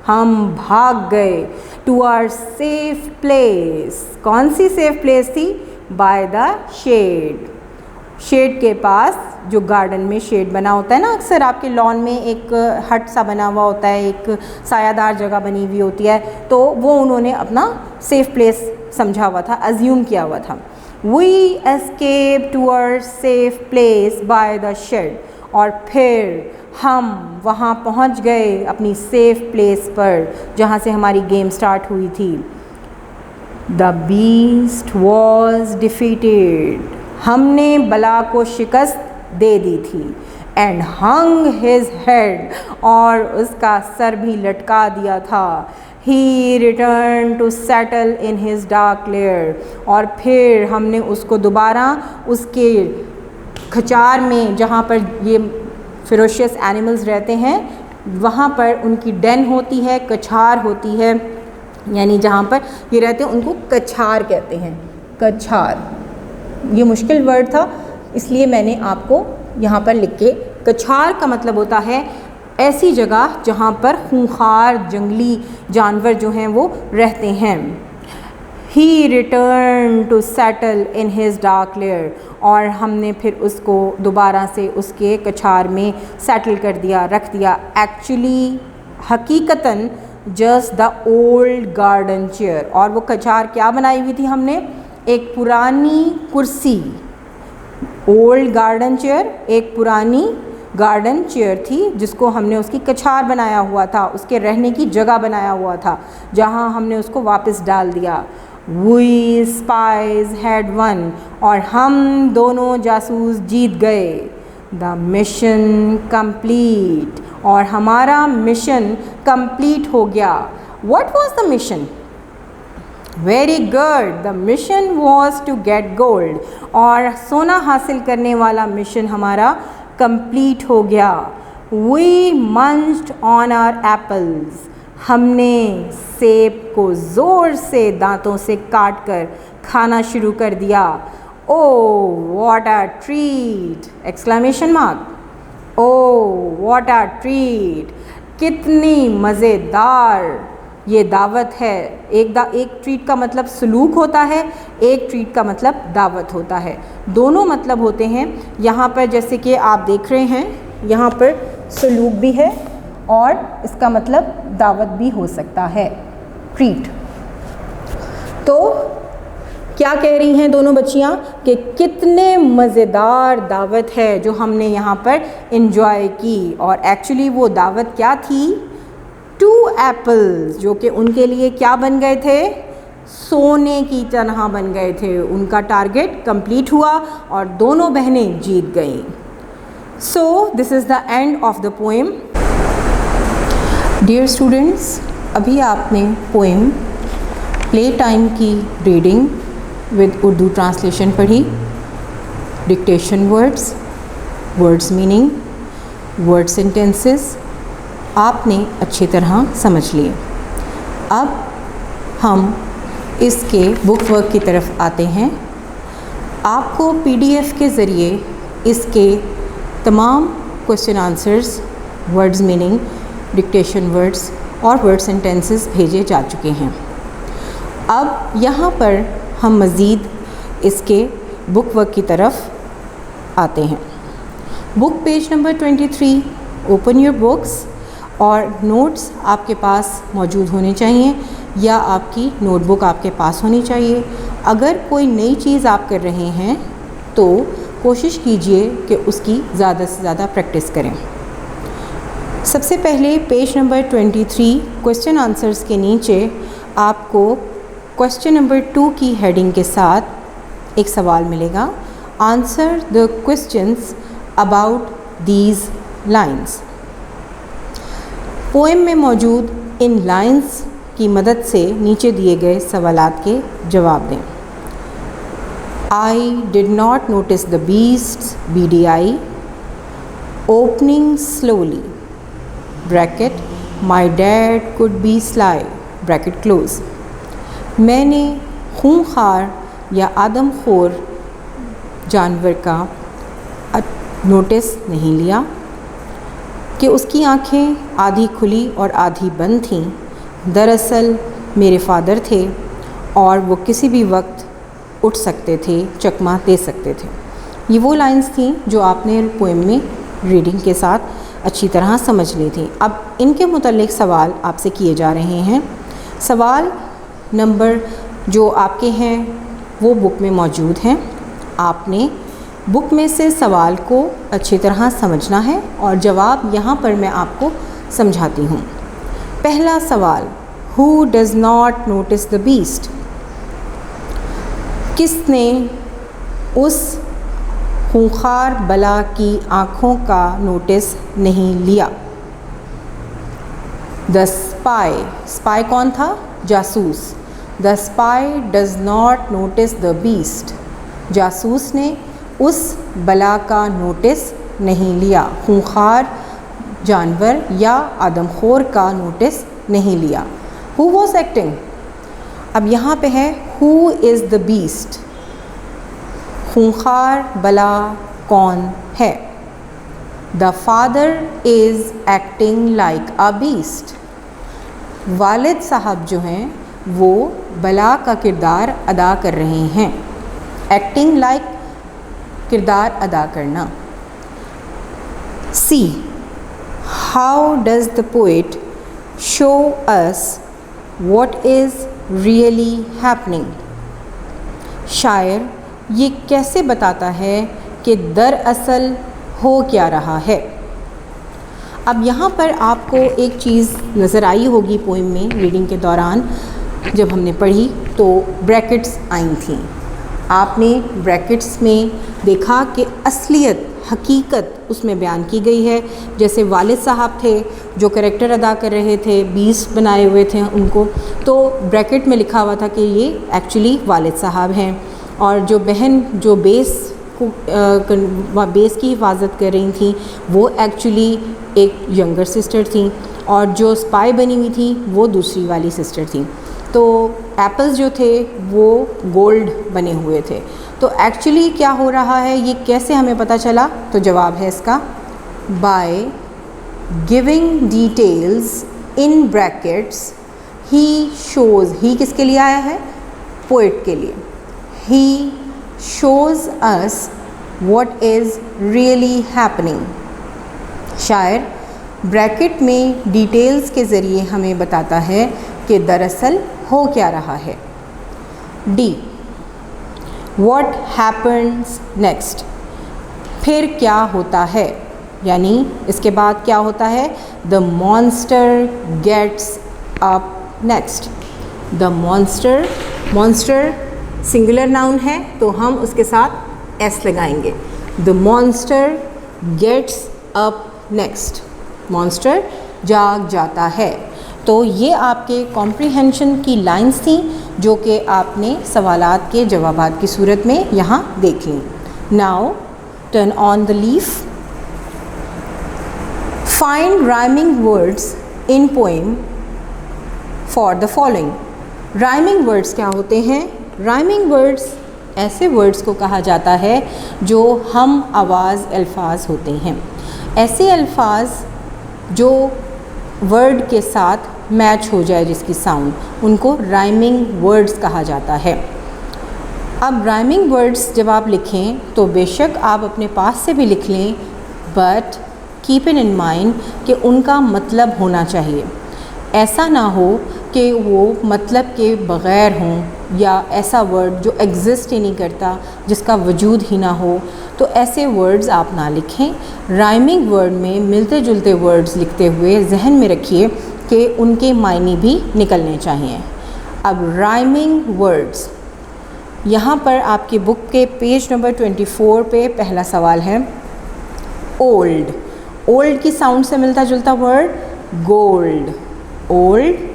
हम भाग गए। To our safe place. कौन सी सेफ प्लेस थी? By the shed. शेड के पास, जो गार्डन में शेड बना होता है ना, अक्सर आपके लॉन में एक हट सा बना हुआ होता है, एक सायादार जगह बनी हुई होती है, तो वो उन्होंने अपना सेफ प्लेस समझा हुआ था, अज्यूम किया हुआ था। We escape to our safe place by the shed. और फिर हम वहाँ पहुँच गए अपनी सेफ प्लेस पर जहाँ से हमारी गेम स्टार्ट हुई थी। द बीस्ट वॉज डिफीटेड, हमने बला को शिकस्त दे दी थी। एंड हंग हिज हेड, और उसका सर भी लटका दिया था। He return to settle in his dark lair, और फिर हमने उसको दोबारा उसके खचार में जहाँ पर ये फेरोशियस एनिमल्स रहते हैं वहाँ पर उनकी डेन होती है, कछार होती है, यानी जहाँ पर ये रहते हैं उनको कछार कहते हैं। कछार, ये मुश्किल वर्ड था इसलिए मैंने आपको यहाँ पर लिख के, कछार का मतलब होता है ऐसी जगह जहाँ पर खूंखार जंगली जानवर जो हैं वो रहते हैं। He returned to settle in his dark lair, और हमने फिर उसको दोबारा से उसके कछार में सेटल कर दिया, रख दिया। एक्चुअली हकीकतन just the old garden chair, और वो कछार क्या बनाई हुई थी हमने, एक पुरानी कुर्सी। ओल्ड गार्डन चेयर एक पुरानी गार्डन चेयर थी जिसको हमने उसकी कछार बनाया हुआ था, उसके रहने की जगह बनाया हुआ था, जहाँ हमने उसको वापस डाल दिया। We spies had won, और हम दोनों जासूस जीत गए। The mission complete, और हमारा मिशन कंप्लीट हो गया। What was the mission? Very good, the mission was to get gold, और सोना हासिल करने वाला मिशन हमारा कंप्लीट हो गया। We munched on our apples, हमने सेब को ज़ोर से दांतों से काट कर खाना शुरू कर दिया। Oh what a treat! Exclamation mark. Oh what a treat! कितनी मज़ेदार ये दावत है। एक ट्रीट का मतलब सलूक होता है, एक ट्रीट का मतलब दावत होता है। दोनों मतलब होते हैं। यहाँ पर जैसे कि आप देख रहे हैं, यहाँ पर सलूक भी है और इसका मतलब दावत भी हो सकता है, ट्रीट। तो क्या कह रही हैं दोनों बच्चियाँ कि कितने मज़ेदार दावत है जो हमने यहाँ पर इन्जॉय की। और एक्चुअली वो दावत क्या थी, 2 एप्पल्स, जो कि उनके लिए क्या बन गए थे, सोने की तरह बन गए थे। उनका टारगेट कंप्लीट हुआ और दोनों बहनें जीत गईं। So this is the end of the poem. Dear students, अभी आपने पोएम प्ले टाइम की रीडिंग विद उर्दू ट्रांसलेशन पढ़ी, dictation words, words meaning, word sentences आपने अच्छी तरह समझ लिए। अब हम इसके बुक वर्क की तरफ आते हैं। आपको PDF के ज़रिए इसके तमाम question answers, words meaning, dictation words और वर्ड सेंटेंसेस भेजे जा चुके हैं। अब यहाँ पर हम मज़ीद इसके बुक वर्क की तरफ आते हैं। Book page number 23, open your books, और नोट्स आपके पास मौजूद होने चाहिए या आपकी नोटबुक आपके पास होनी चाहिए। अगर कोई नई चीज़ आप कर रहे हैं तो कोशिश कीजिए कि उसकी ज़्यादा से ज़्यादा प्रैक्टिस करें। सबसे पहले पेज नंबर 23 क्वेश्चन आंसर्स के नीचे आपको क्वेश्चन नंबर 2 की हेडिंग के साथ एक सवाल मिलेगा। Answer the questions about these lines. Poem में मौजूद इन लाइन्स की मदद से नीचे दिए गए सवालात के जवाब दें। I did not notice the beasts, BDI, opening slowly, bracket, my dad could be sly, bracket close. मैंने खूंखार या आदमखोर जानवर का नोटिस नहीं लिया कि उसकी आंखें आधी खुली और आधी बंद थीं। दरअसल मेरे फादर थे और वो किसी भी वक्त उठ सकते थे, चकमा दे सकते थे। ये वो लाइंस थी जो आपने पोएम में रीडिंग के साथ अच्छी तरह समझ ली थी। अब इनके मुतालिक सवाल आपसे किए जा रहे हैं। सवाल नंबर जो आपके हैं वो बुक में मौजूद हैं। आपने बुक में से सवाल को अच्छी तरह समझना है और जवाब यहाँ पर मैं आपको समझाती हूँ। पहला सवाल, Who does not notice the beast? किसने उस खूंखार बला की आँखों का नोटिस नहीं लिया? द स्पाई, स्पाई कौन था? जासूस। The spy does not notice the beast, जासूस ने उस बला का नोटिस नहीं लिया, खूंखार जानवर या आदमखोर का नोटिस नहीं लिया। हु वॉज एक्टिंग, अब यहाँ पे है हु इज़ द बीस्ट, खूंखार बला कौन है। The father is acting like a beast, वालिद साहब जो हैं वो बला का किरदार अदा कर रहे हैं। एक्टिंग लाइक किरदार अदा करना। See, how does the poet show us what is really happening, शायर ये कैसे बताता है कि दरअसल हो क्या रहा है। अब यहाँ पर आपको एक चीज़ नज़र आई होगी पोइम में, रीडिंग के दौरान जब हमने पढ़ी तो ब्रैकेट्स आई थी। आपने ब्रैकेट्स में देखा कि असलियत, हकीकत उसमें बयान की गई है। जैसे वालिद साहब थे जो कैरेक्टर अदा कर रहे थे, बीस्ट बनाए हुए थे उनको, तो ब्रैकेट में लिखा हुआ था कि ये एक्चुअली वालिद साहब हैं। और जो बहन जो बेस की हिफाजत कर रही थी वो एक्चुअली एक यंगर सिस्टर थी, और जो स्पाई बनी हुई थी वो दूसरी वाली सिस्टर थी। तो एप्पल्स जो थे वो गोल्ड बने हुए थे। तो एक्चुअली क्या हो रहा है, ये कैसे हमें पता चला? तो जवाब है इसका by giving details in brackets he shows. He किसके लिए आया है? पोइट के लिए। He shows us what is really happening. शायर ब्रैकेट में डिटेल्स के ज़रिए हमें बताता है कि दरअसल हो क्या रहा है। डी, What happens next, फिर क्या होता है, यानी इसके बाद क्या होता है? The monster gets up next. The monster singular noun है तो हम उसके साथ s लगाएंगे। The monster gets up next. Monster जाग जाता है। तो ये आपके कॉम्प्रीहेंशन की लाइंस थी जो कि आपने सवालात के जवाबात की सूरत में यहाँ देख ली। Now turn on the leaf. Find rhyming words in poem for the following. Rhyming words क्या होते हैं? राइमिंग वर्ड्स ऐसे वर्ड्स को कहा जाता है जो हम आवाज़ अल्फाज होते हैं। ऐसे अल्फाज जो वर्ड के साथ मैच हो जाए, जिसकी साउंड, उनको राइमिंग वर्ड्स कहा जाता है। अब राइमिंग वर्ड्स जब आप लिखें तो बेशक आप अपने पास से भी लिख लें, but keep it in mind कि उनका मतलब होना चाहिए। ऐसा ना हो कि वो मतलब के बग़ैर हों, या ऐसा वर्ड जो एग्ज़िस्ट ही नहीं करता, जिसका वजूद ही ना हो, तो ऐसे वर्ड्स आप ना लिखें। राइमिंग वर्ड में मिलते जुलते वर्ड्स लिखते हुए जहन में रखिए कि उनके मायने भी निकलने चाहिए। अब राइमिंग वर्ड्स, यहाँ पर आपकी बुक के पेज नंबर 24 पे पहला सवाल है। ओल्ड, ओल्ड की साउंड से मिलता जुलता वर्ड गोल्ड, ओल्ड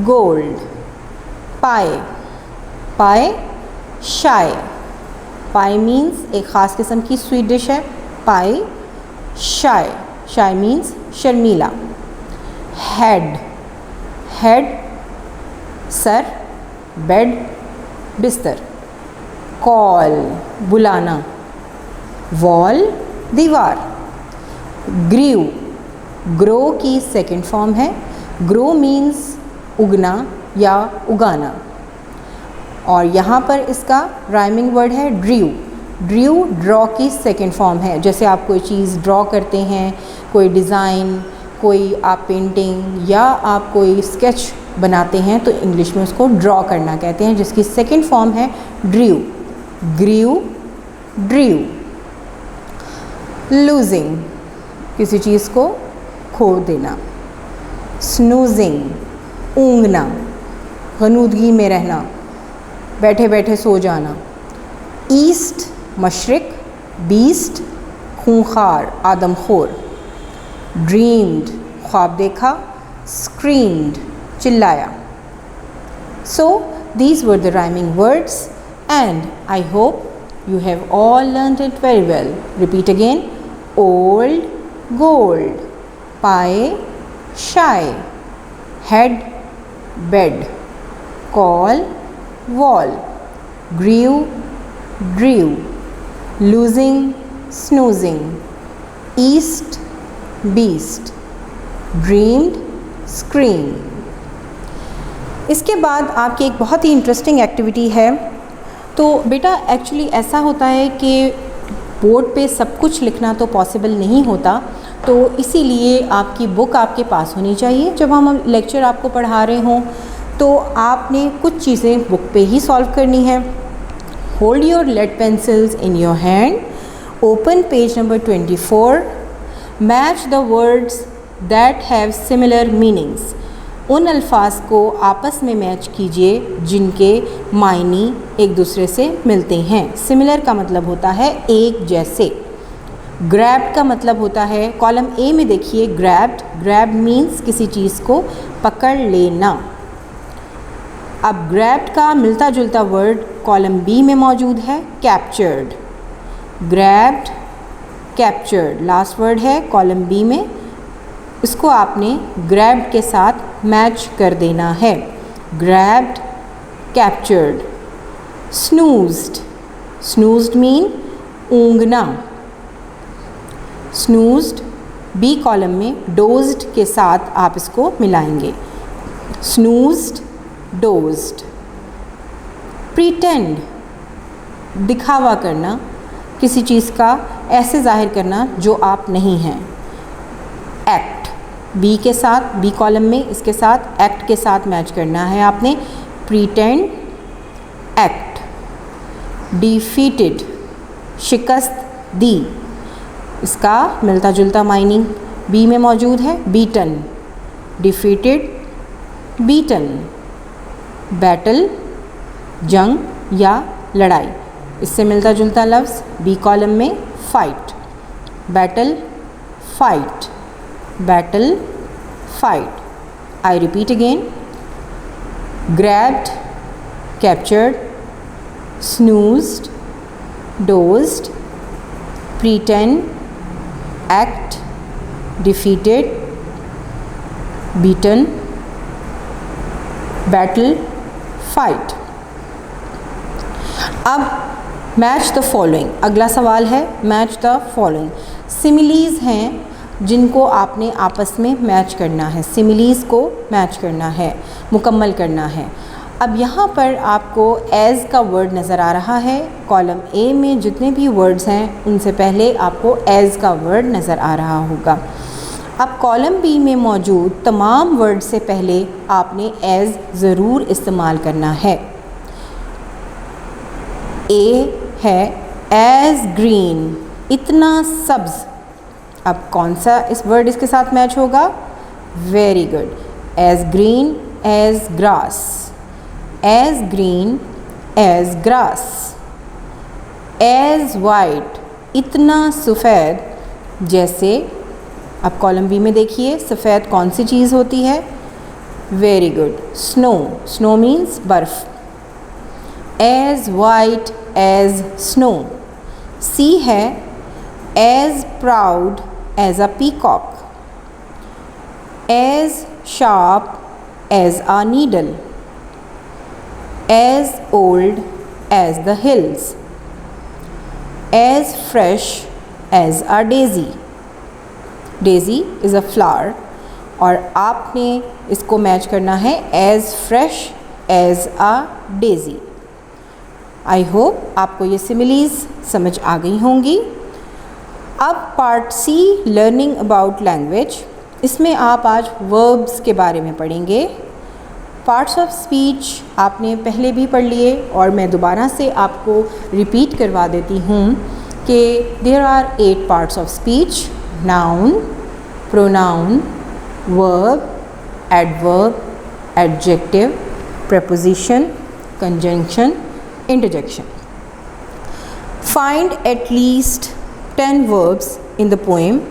गोल्ड। पाए, पाए शाय, पाए मीन्स एक ख़ास किस्म की स्वीट डिश है। पाए शाय, शाय मीन्स शर्मीला। हेड, हेड सर, बेड बिस्तर। कॉल बुलाना, वॉल दीवार। ग्रीव, ग्रो की सेकंड फॉर्म है। ग्रो मीन्स उगना या उगाना, और यहाँ पर इसका राइमिंग वर्ड है ड्रीव। ड्रीव ड्रॉ की सेकंड फॉर्म है। जैसे आप कोई चीज़ ड्रॉ करते हैं, कोई डिज़ाइन, कोई आप पेंटिंग या आप कोई स्केच बनाते हैं, तो इंग्लिश में उसको ड्रॉ करना कहते हैं, जिसकी सेकंड फॉर्म है ड्रीव। ग्रीव, ड्रीव। लूजिंग, किसी चीज़ को खो देना। स्नूजिंग, ऊँघना, गनूदगी में रहना, बैठे बैठे सो जाना। ईस्ट मशरिक, बीस्ट खूंखार, आदमखोर। ड्रीम्ड ख्वाब देखा। स्क्रीम्ड चिल्लाया। So these were the rhyming words, and I hope You have all learnt it very well. Repeat again. Old, gold. Pie, shy. Head, bed. Call, wall. Grew, drew. Losing, snoozing. East, beast. Dreamed, scream. इसके बाद आपकी एक बहुत ही interesting activity है। तो बेटा actually ऐसा होता है कि बोर्ड पे सब कुछ लिखना तो पॉसिबल नहीं होता, तो इसीलिए आपकी बुक आपके पास होनी चाहिए। जब हम लेक्चर आपको पढ़ा रहे हों तो आपने कुछ चीज़ें बुक पे ही सॉल्व करनी है। Hold your lead pencils in your hand, open page number 24, match the words that have similar meanings. उन अल्फाज को आपस में मैच कीजिए जिनके मायने एक दूसरे से मिलते हैं। सिमिलर का मतलब होता है एक जैसे। ग्रैब्ड का मतलब होता है, कॉलम ए में देखिए ग्रैब्ड, ग्रैब्ड मीन्स किसी चीज़ को पकड़ लेना। अब ग्रैब्ड का मिलता जुलता वर्ड कॉलम बी में मौजूद है, captured. Grabbed, captured last word है कॉलम बी में, इसको आपने ग्रैब्ड के साथ मैच कर देना है। Grabbed, captured. Snoozed, snoozed mean ऊँघना। स्नूज्ड बी कॉलम में डोज्ड के साथ आप इसको मिलाएंगे। स्नूज्ड, डोज्ड। प्रीटेंड, दिखावा करना, किसी चीज़ का ऐसे जाहिर करना जो आप नहीं हैं। एक्ट बी के साथ, बी कॉलम में इसके साथ एक्ट के साथ मैच करना है आपने। प्रीटेंड, एक्ट। डिफीटेड, शिकस्त दी, इसका मिलता जुलता माइनिंग बी में मौजूद है, बीटन। Defeated, beaten. बैटल, जंग या लड़ाई, इससे मिलता जुलता लफ्ज़ बी कॉलम में fight. Battle, fight. Battle, fight. I repeat again. Grabbed, captured, snoozed, dozed, pretend, act, defeated, beaten, battle, fight. अब मैच द फॉलोइंग, अगला सवाल है मैच द फॉलोइंग। सिमिलीज़ हैं जिनको आपने आपस में मैच करना है, सिमिलीज़ को मैच करना है, मुकम्मल करना है। अब यहाँ पर आपको एज़ का वर्ड नज़र आ रहा है। कॉलम ए में जितने भी वर्ड्स हैं उनसे पहले आपको एज़ का वर्ड नज़र आ रहा होगा। अब कॉलम बी में मौजूद तमाम वर्ड से पहले आपने एज़ ज़रूर इस्तेमाल करना है। ए है एज़ ग्रीन, इतना सब्ज़। अब कौन सा इस वर्ड इसके साथ मैच होगा? Very good, as green as grass. As green as grass. As white, इतना सफ़ेद जैसे। अब कॉलम बी में देखिए सफ़ेद कौन सी चीज़ होती है? Very good, snow. Snow means बर्फ़। As white as snow. C है as proud as a peacock, as sharp as a needle, as old as the hills, as fresh as a daisy. Daisy is a flower और आपने इसको match करना है as fresh as a daisy. I hope आपको ये सिमिलीज़ समझ आ गई होंगी। अब part C, learning about language, इसमें आप आज वर्ब्स के बारे में पढ़ेंगे। पार्ट्स ऑफ स्पीच आपने पहले भी पढ़ लिए और मैं दोबारा से आपको रिपीट करवा देती हूँ कि there are 8 parts of speech: noun, pronoun, verb, adverb, adjective, preposition, conjunction, interjection. Find at least 10 verbs in the poem.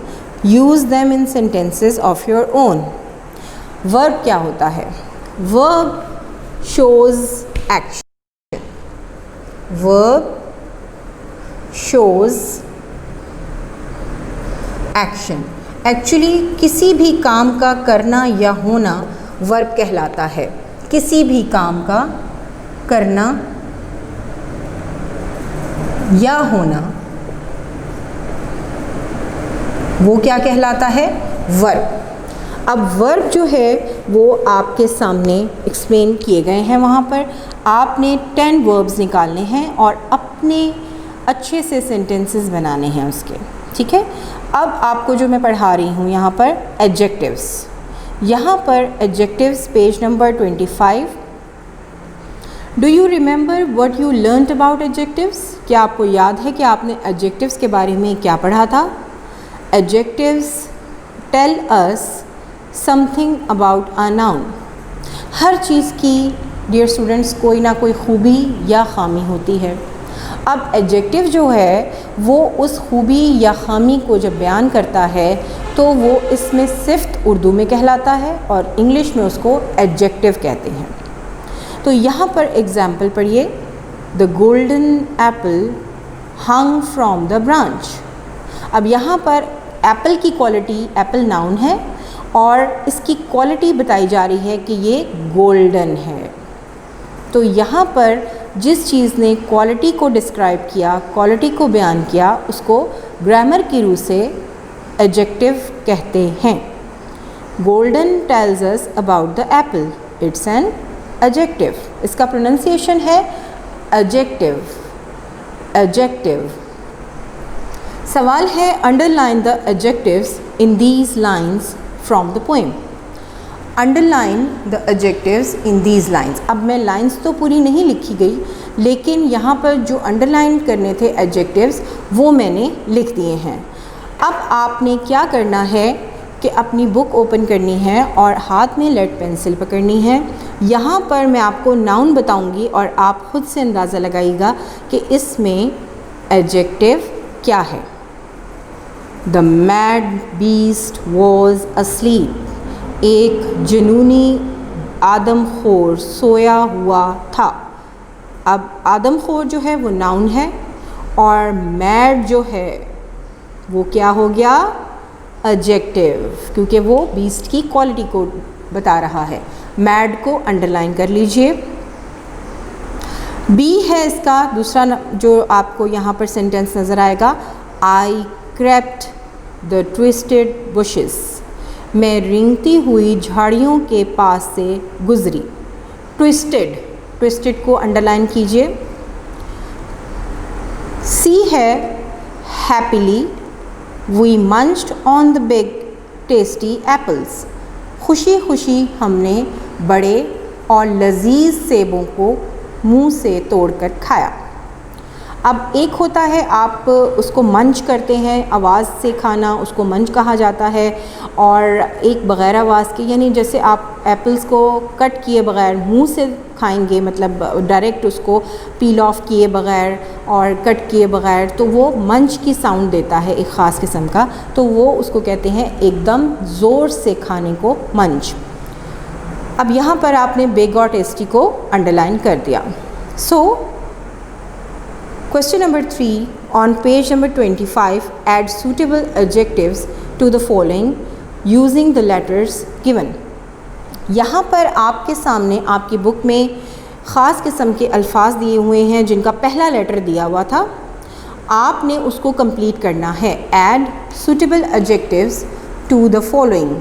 Use them in sentences of your own. Verb क्या होता है? Verb shows action. Verb shows action. Actually किसी भी काम का करना या होना वर्ब कहलाता है। किसी भी काम का करना या होना वो क्या कहलाता है? वर्ब। अब वर्ब जो है वो आपके सामने एक्सप्लेन किए गए हैं। वहाँ पर आपने 10 वर्ब्स निकालने हैं और अपने अच्छे से सेंटेंसेस बनाने हैं उसके, ठीक है। अब आपको जो मैं पढ़ा रही हूँ यहाँ पर एडजेक्टिव्स, यहाँ पर adjectives page number 25। Do you remember what you learned about adjectives? क्या आपको याद है कि आपने एडजेक्टिव्स के बारे में क्या पढ़ा था? Adjectives tell us something about a noun. हर चीज़ की डियर स्टूडेंट्स कोई ना कोई खूबी या ख़ामी होती है। अब एडजेक्टिव जो है वो उस खूबी या ख़ामी को जब बयान करता है तो वो इसमें सिफ्त उर्दू में कहलाता है और इंग्लिश में उसको एडजेक्टिव कहते हैं। तो यहाँ पर एग्ज़ाम्पल पढ़िए। The golden Apple hung from the branch. अब यहाँ पर एप्पल की क्वालिटी, एप्पल नाउन है और इसकी क्वालिटी बताई जा रही है कि ये गोल्डन है। तो यहाँ पर जिस चीज़ ने क्वालिटी को डिस्क्राइब किया, क्वालिटी को बयान किया, उसको ग्रामर की रूह से एडजेक्टिव कहते हैं। Golden tells us about the Apple, it's an adjective. इसका प्रोनाउंसिएशन है एडजेक्टिव, एडजेक्टिव। सवाल है underline the adjectives in these lines from the poem. Underline the adjectives in these lines. अब मैं लाइन्स तो पूरी नहीं लिखी गई, लेकिन यहाँ पर जो अंडरलाइन करने थे एडजेक्टिव्स वो मैंने लिख दिए हैं। अब आपने क्या करना है कि अपनी बुक ओपन करनी है और हाथ में लेड पेंसिल पकड़नी है। यहाँ पर मैं आपको नाउन बताऊँगी और आप खुद से अंदाज़ा लगाइएगा कि इसमें एडजेक्टिव क्या है। The mad beast was asleep। एक जुनूनी आदमखोर सोया हुआ था। अब आदमखोर जो है वो नाउन है और मैड जो है वो क्या हो गया? एडजेक्टिव, क्योंकि वो बीस्ट की क्वालिटी को बता रहा है। मैड को अंडरलाइन कर लीजिए। बी है इसका दूसरा जो आपको यहाँ पर सेंटेंस नज़र आएगा। आई crept the twisted bushes। मैं रेंगती हुई झाड़ियों के पास से गुजरी। ट्विस्टेड, ट्विस्टेड को अंडरलाइन कीजिए। सी है happily we munched on the big tasty apples. खुशी खुशी हमने बड़े और लजीज सेबों को मुंह से तोड़कर खाया। अब एक होता है आप उसको मंच करते हैं, आवाज़ से खाना, उसको मंच कहा जाता है। और एक बग़ैर आवाज़ के, यानी जैसे आप एप्पल्स को कट किए बग़ैर मुंह से खाएंगे, मतलब डायरेक्ट उसको पील ऑफ किए बग़ैर और कट किए बग़ैर, तो वो मंच की साउंड देता है एक ख़ास किस्म का। तो वो उसको कहते हैं एकदम ज़ोर से खाने को मंच। अब यहाँ पर आपने बिग और टेस्टी को अंडरलाइन कर दिया। सो Question number 3 on page number 25, add suitable adjectives to the following using the letters given। यहाँ पर आपके सामने आपकी बुक में ख़ास किस्म के अल्फाज दिए हुए हैं जिनका पहला लेटर दिया हुआ था। आपने उसको कंप्लीट करना है। add suitable adjectives to the following।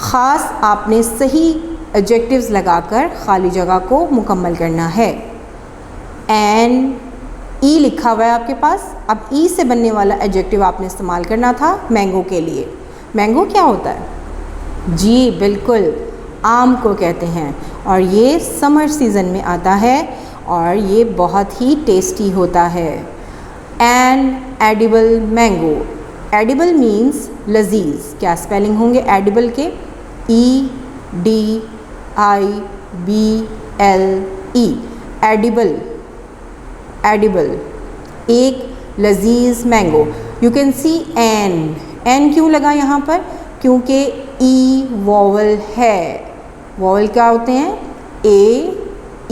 ख़ास आपने सही adjectives लगाकर खाली जगह को मुकम्मल करना है। एन ई लिखा हुआ है आपके पास। अब ई से बनने वाला एडजेक्टिव आपने इस्तेमाल करना था मैंगो के लिए। मैंगो क्या होता है? जी बिल्कुल, आम को कहते हैं और ये समर सीज़न में आता है और ये बहुत ही टेस्टी होता है। An edible mango. Edible means लजीज। क्या स्पेलिंग होंगे एडिबल के? E D I B L E. Edible, edible, एक लजीज mango. You can see an. An क्यों लगा यहाँ पर? क्योंकि ई वॉवल है। वॉवल क्या होते हैं? ए,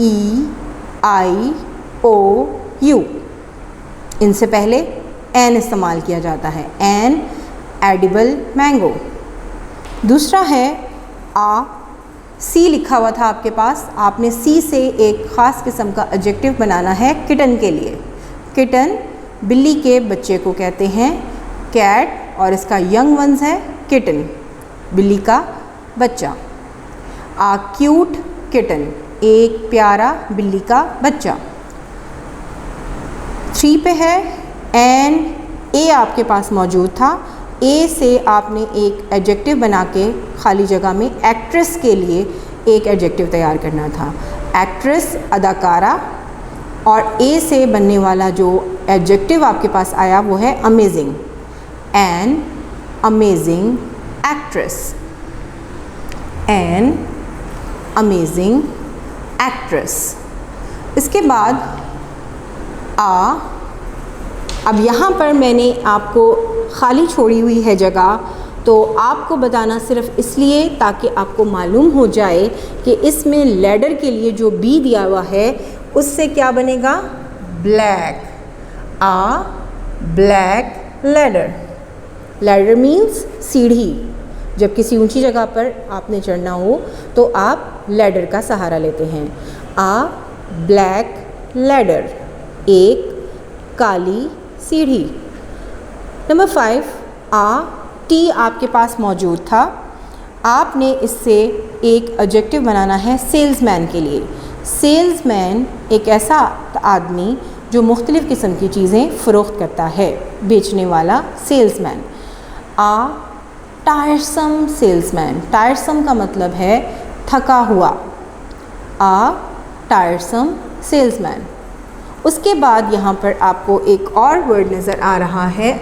ई, आई, ओ, यू। इनसे पहले एन इस्तेमाल किया जाता है, एन एडिबल मैंगो। दूसरा है आ, सी लिखा हुआ था आपके पास, आपने सी से एक ख़ास किस्म का एडजेक्टिव बनाना है किटन के लिए। किटन बिल्ली के बच्चे को कहते हैं कैट, और इसका यंग वंस है किटन, बिल्ली का बच्चा। आ क्यूट किटन, एक प्यारा बिल्ली का बच्चा। 3 पे है एन, ए आपके पास मौजूद था, ए से आपने एक एडजेक्टिव बना के खाली जगह में एक्ट्रेस के लिए एक एडजेक्टिव तैयार करना था। एक्ट्रेस अदाकारा, और ए से बनने वाला जो एडजेक्टिव आपके पास आया वो है amazing, an amazing actress, an amazing actress. इसके बाद आ, अब यहाँ पर मैंने आपको खाली छोड़ी हुई है जगह, तो आपको बताना सिर्फ इसलिए ताकि आपको मालूम हो जाए कि इसमें लैडर के लिए जो बी दिया हुआ है उससे क्या बनेगा, ब्लैक। आ ब्लैक लैडर, लैडर मीन्स सीढ़ी। जब किसी ऊंची जगह पर आपने चढ़ना हो तो आप लैडर का सहारा लेते हैं। आ ब्लैक लैडर, एक काली सीढ़ी। नंबर 5, आ टी आपके पास मौजूद था, आपने इससे एक एडजेक्टिव बनाना है सेल्समैन के लिए। सेल्समैन एक ऐसा आदमी जो मुख्तलिफ़ किस्म की चीज़ें फ़रोख्त करता है, बेचने वाला सेल्समैन। आ टायरसम सेल्समैन, टायरसम का मतलब है थका हुआ। आ टायरसम सेल्समैन। उसके बाद यहाँ पर आपको एक और वर्ड नज़र आ रहा है,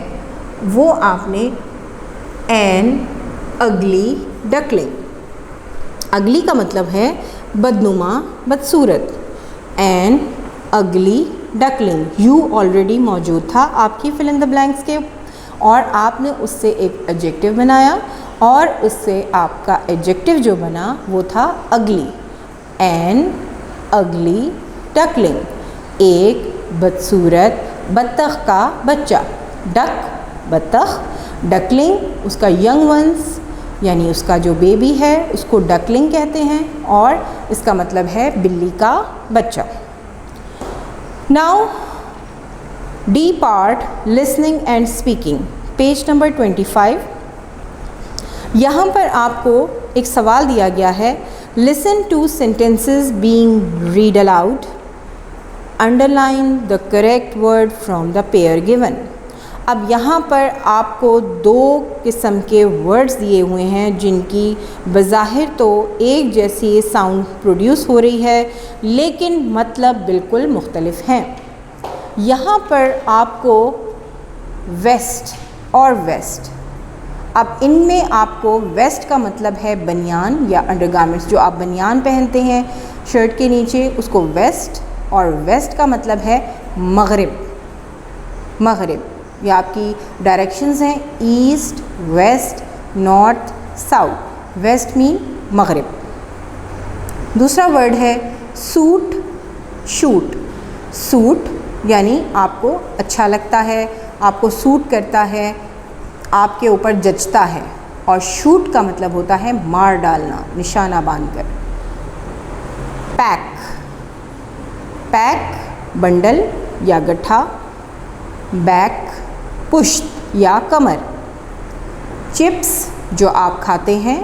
वो आपने एन अगली डकलिंग। अगली का मतलब है बदनुमा, बदसूरत। एन अगली डकलिंग, यू ऑलरेडी मौजूद था आपकी फिल इन द ब्लैंक्स के, और आपने उससे एक एडजेक्टिव बनाया, और उससे आपका एडजेक्टिव जो बना वो था अगली। एन अगली डकलिंग, एक बदसूरत बत्तख का बच्चा। डक बत्तख, डकलिंग उसका यंग वंस यानी उसका जो बेबी है उसको डकलिंग कहते हैं, और इसका मतलब है बिल्ली का बच्चा। Now D part listening and speaking, page number 25। यहाँ पर आपको एक सवाल दिया गया है, listen two sentences being read aloud, underline the correct word from the pair given. अब यहाँ पर आपको 2 किस्म के वर्ड्स दिए हुए हैं जिनकी बज़ाहिर तो एक जैसी साउंड प्रोड्यूस हो रही है, लेकिन मतलब बिल्कुल मुख्तलिफ हैं। यहाँ पर आपको वेस्ट और वेस्ट, अब इनमें आपको वेस्ट का मतलब है बनियान या अंडरगारमेंट्स, जो आप बनियान पहनते हैं शर्ट के नीचे उसको वेस्ट, और वेस्ट का मतलब है मगरिब। मगरिब ये आपकी डायरेक्शंस हैं, east west north south, west mean मगरिब। दूसरा वर्ड है सूट, शूट। सूट यानी आपको अच्छा लगता है, आपको सूट करता है, आपके ऊपर जचता है, और शूट का मतलब होता है मार डालना, निशाना बांधकर। पैक, पैक बंडल या गट्ठा, बैक पुश्त या कमर। चिप्स जो आप खाते हैं,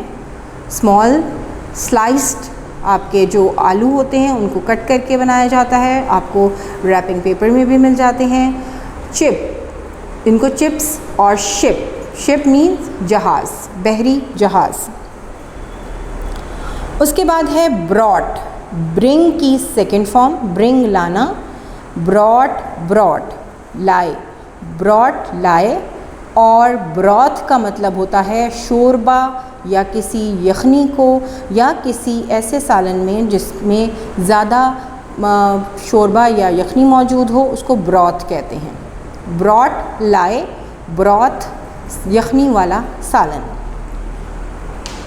स्मॉल स्लाइस्ड आपके जो आलू होते हैं उनको कट करके बनाया जाता है, आपको रैपिंग पेपर में भी मिल जाते हैं। चिप, इनको चिप्स। और शिप, शिप मीन्स जहाज़, बहरी जहाज़। उसके बाद है ब्रॉट, ब्रिंग की सेकेंड फॉर्म, ब्रिंग लाना, ब्रॉट ब्रॉट लाए, ब्रॉट लाए। और ब्रॉथ का मतलब होता है शोरबा या किसी यखनी को या किसी ऐसे सालन में जिसमें ज़्यादा शोरबा या यखनी मौजूद हो उसको ब्रॉथ कहते हैं। ब्रॉट लाए, ब्रॉथ यखनी वाला सालन।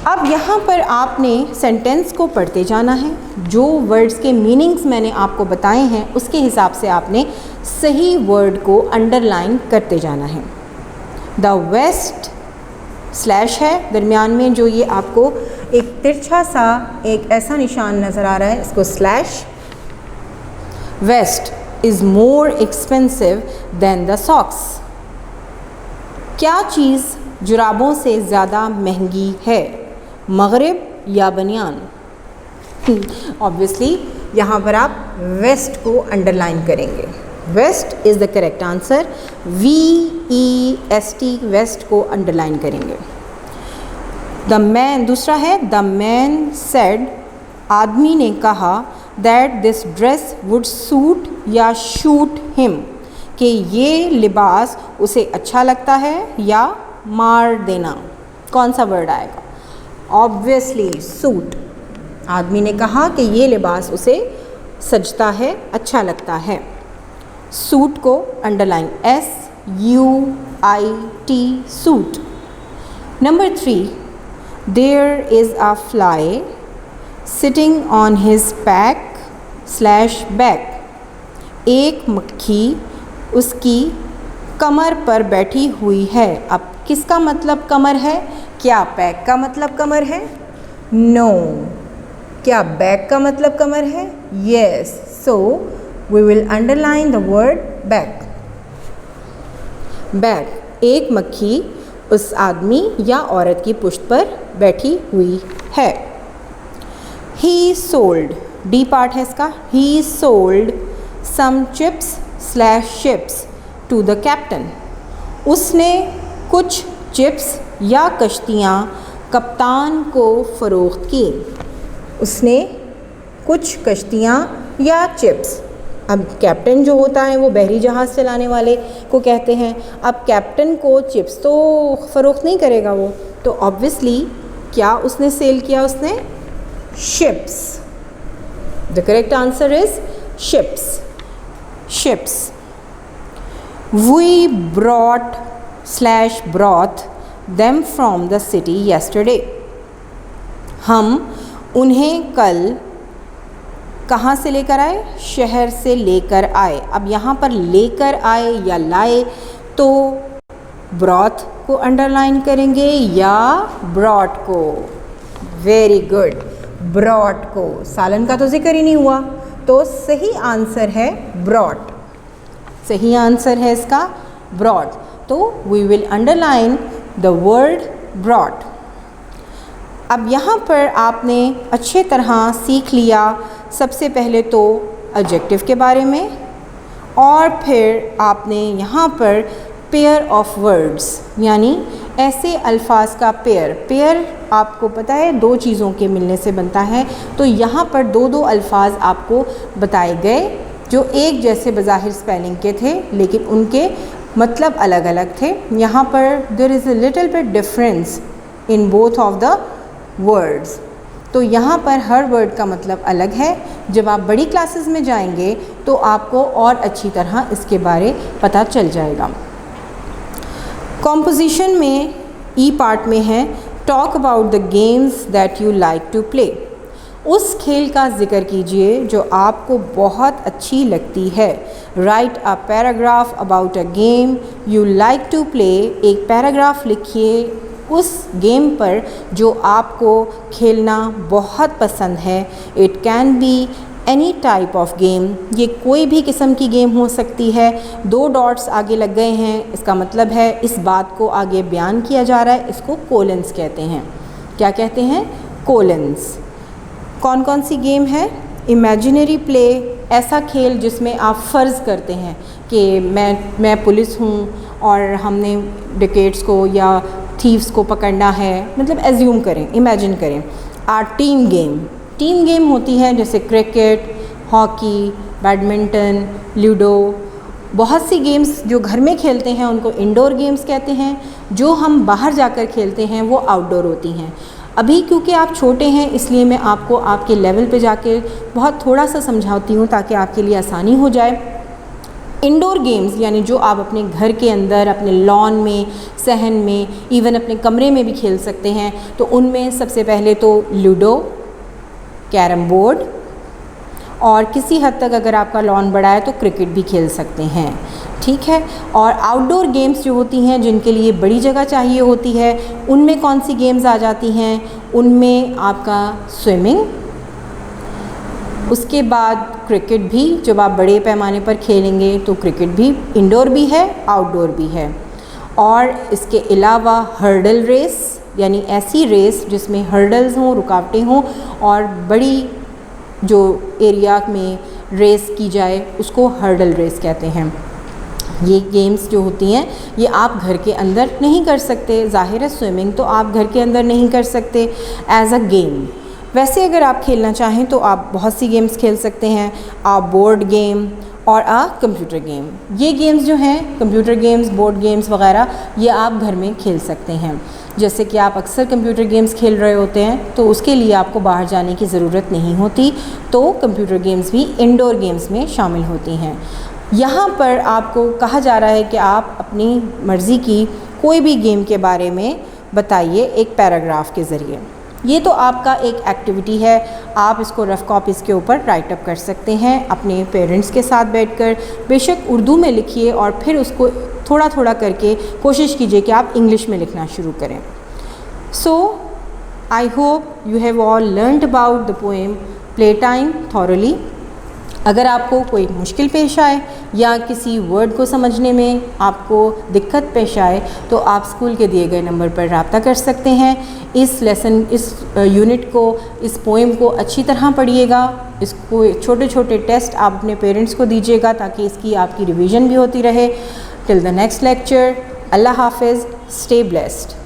अब यहाँ पर आपने सेंटेंस को पढ़ते जाना है, जो वर्ड्स के मीनिंग्स मैंने आपको बताए हैं उसके हिसाब से आपने सही वर्ड को अंडरलाइन करते जाना है। द वेस्ट स्लैश है दरमियान में, जो ये आपको एक तिरछा सा एक ऐसा निशान नज़र आ रहा है, इसको slash. Vest is more expensive than the socks. क्या चीज़ जुराबों से ज़्यादा महंगी है, मगरिब या बनियान? ऑब्वियसली यहाँ पर आप वेस्ट को अंडरलाइन करेंगे। Vest is the correct answer. VEST vest को अंडरलाइन करेंगे। द मैन, दूसरा है द मैन सेड, आदमी ने कहा, that this dress would suit या शूट हिम, कि ये लिबास उसे अच्छा लगता है या मार देना। कौन सा वर्ड आएगा? Obviously suit. आदमी ने कहा कि ये लिबास उसे सजता है, अच्छा लगता है। सूट को underline, SUIT suit. Number 3, there is a fly sitting on his pack slash back. एक मक्खी उसकी कमर पर बैठी हुई है। अब किसका मतलब कमर है? क्या पैक का मतलब कमर है? नो। क्या बैक का मतलब कमर है? Yes. So we will underline the word back. Back, एक मक्खी उस आदमी या औरत की पुश्त पर बैठी हुई है। ही सोल्ड, डी पार्ट है इसका। He sold some chips slash ships to the captain. उसने कुछ चिप्स या कश्तियाँ कप्तान को फ़रोख्त की। उसने कुछ कश्तियाँ या चिप्स। अब कैप्टन जो होता है वो बहरी जहाज़ चलाने वाले को कहते हैं। अब कैप्टन को चिप्स तो फ़रोख्त नहीं करेगा वो, तो ऑब्वियसली क्या उसने सेल किया? उसने ships. The correct answer is ships. Ships. We brought slash broth them from the city yesterday. हम उन्हें कल कहाँ से लेकर आए? शहर से लेकर आए। अब यहाँ पर लेकर आए या लाए, तो ब्रॉथ को अंडरलाइन करेंगे या ब्रॉट को? वेरी गुड, ब्रॉट को। सालन का तो जिक्र ही नहीं हुआ, तो सही आंसर है ब्रॉट। सही आंसर है इसका ब्रॉट। तो we will underline the word brought. अब यहाँ पर आपने अच्छे तरह सीख लिया सबसे पहले तो एडजेक्टिव के बारे में, और फिर आपने यहाँ पर पेयर ऑफ वर्ड्स यानी ऐसे अल्फाज का पेयर। पेयर आपको पता है दो चीज़ों के मिलने से बनता है, तो यहाँ पर दो दो अल्फाज आपको बताए गए जो एक जैसे बज़ाहिर स्पेलिंग के थे लेकिन उनके मतलब अलग अलग थे। यहाँ पर there is a little bit difference in both of the words. तो यहाँ पर हर वर्ड का मतलब अलग है। जब आप बड़ी क्लासेस में जाएंगे तो आपको और अच्छी तरह इसके बारे पता चल जाएगा। कॉम्पोजिशन में ई पार्ट में है talk about the games that you like to play. उस खेल का जिक्र कीजिए जो आपको बहुत अच्छी लगती है। Write a paragraph about a game you like to play. एक पैराग्राफ लिखिए उस गेम पर जो आपको खेलना बहुत पसंद है। It can be any type of game, ये कोई भी किस्म की गेम हो सकती है। दो डॉट्स आगे लग गए हैं, इसका मतलब है इस बात को आगे बयान किया जा रहा है। इसको कोलन्स कहते हैं। क्या कहते हैं? कोलन्स। कौन कौन सी गेम है? इमेजिनरी प्ले, ऐसा खेल जिसमें आप फ़र्ज़ करते हैं कि मैं पुलिस हूँ और हमने डिकेट्स को या थीव्स को पकड़ना है, मतलब एज्यूम करें, इमेजिन करें। टीम गेम, टीम गेम होती है जैसे क्रिकेट, हॉकी, बैडमिंटन, लूडो। बहुत सी गेम्स जो घर में खेलते हैं उनको इंडोर गेम्स कहते हैं। जो हम बाहर जाकर खेलते हैं वो आउटडोर होती हैं। अभी क्योंकि आप छोटे हैं इसलिए मैं आपको आपके लेवल पे जाके बहुत थोड़ा सा समझाती हूँ ताकि आपके लिए आसानी हो जाए। इंडोर गेम्स यानी जो आप अपने घर के अंदर, अपने लॉन में, सहन में, इवन अपने कमरे में भी खेल सकते हैं, तो उनमें सबसे पहले तो लूडो, कैरम बोर्ड, और किसी हद तक अगर आपका लॉन बड़ा है तो क्रिकेट भी खेल सकते हैं, ठीक है। और आउटडोर गेम्स जो होती हैं जिनके लिए बड़ी जगह चाहिए होती है, उनमें कौन सी गेम्स आ जाती हैं? उनमें आपका स्विमिंग, उसके बाद क्रिकेट भी, जब आप बड़े पैमाने पर खेलेंगे तो क्रिकेट भी इंडोर भी है, आउटडोर भी है। और इसके अलावा हर्डल रेस, यानी ऐसी रेस जिसमें हर्डल्स हों, रुकावटें हों, और बड़ी जो एरिया में रेस की जाए उसको हर्डल रेस कहते हैं। ये गेम्स जो होती हैं ये आप घर के अंदर नहीं कर सकते। ज़ाहिर है स्विमिंग तो आप घर के अंदर नहीं कर सकते एज अ गेम। वैसे अगर आप खेलना चाहें तो आप बहुत सी गेम्स खेल सकते हैं, आप बोर्ड गेम और कंप्यूटर गेम। ये गेम्स जो हैं, कंप्यूटर गेम्स, बोर्ड गेम्स वगैरह, ये आप घर में खेल सकते हैं। जैसे कि आप अक्सर कंप्यूटर गेम्स खेल रहे होते हैं तो उसके लिए आपको बाहर जाने की ज़रूरत नहीं होती, तो कंप्यूटर गेम्स भी इंडोर गेम्स में शामिल होती हैं। यहाँ पर आपको कहा जा रहा है कि आप अपनी मर्ज़ी की कोई भी गेम के बारे में बताइए एक पैराग्राफ के ज़रिए। ये तो आपका एक एक्टिविटी है, आप इसको रफ़ कॉपीज़ के ऊपर राइट अप कर सकते हैं अपने पेरेंट्स के साथ बैठकर। बेशक उर्दू में लिखिए और फिर उसको थोड़ा थोड़ा करके कोशिश कीजिए कि आप इंग्लिश में लिखना शुरू करें। So I hope you have all learned about the poem play time thoroughly. अगर आपको कोई मुश्किल पेश आए या किसी वर्ड को समझने में आपको दिक्कत पेश आए तो आप स्कूल के दिए गए नंबर पर रब्ता कर सकते हैं। इस लेसन, इस यूनिट को, इस पोएम को अच्छी तरह पढ़िएगा। इसको छोटे छोटे टेस्ट आप अपने पेरेंट्स को दीजिएगा ताकि इसकी आपकी रिवीजन भी होती रहे। टिल द नेक्स्ट लेक्चर, अल्लाह हाफिज़, स्टे ब्लेस्ड।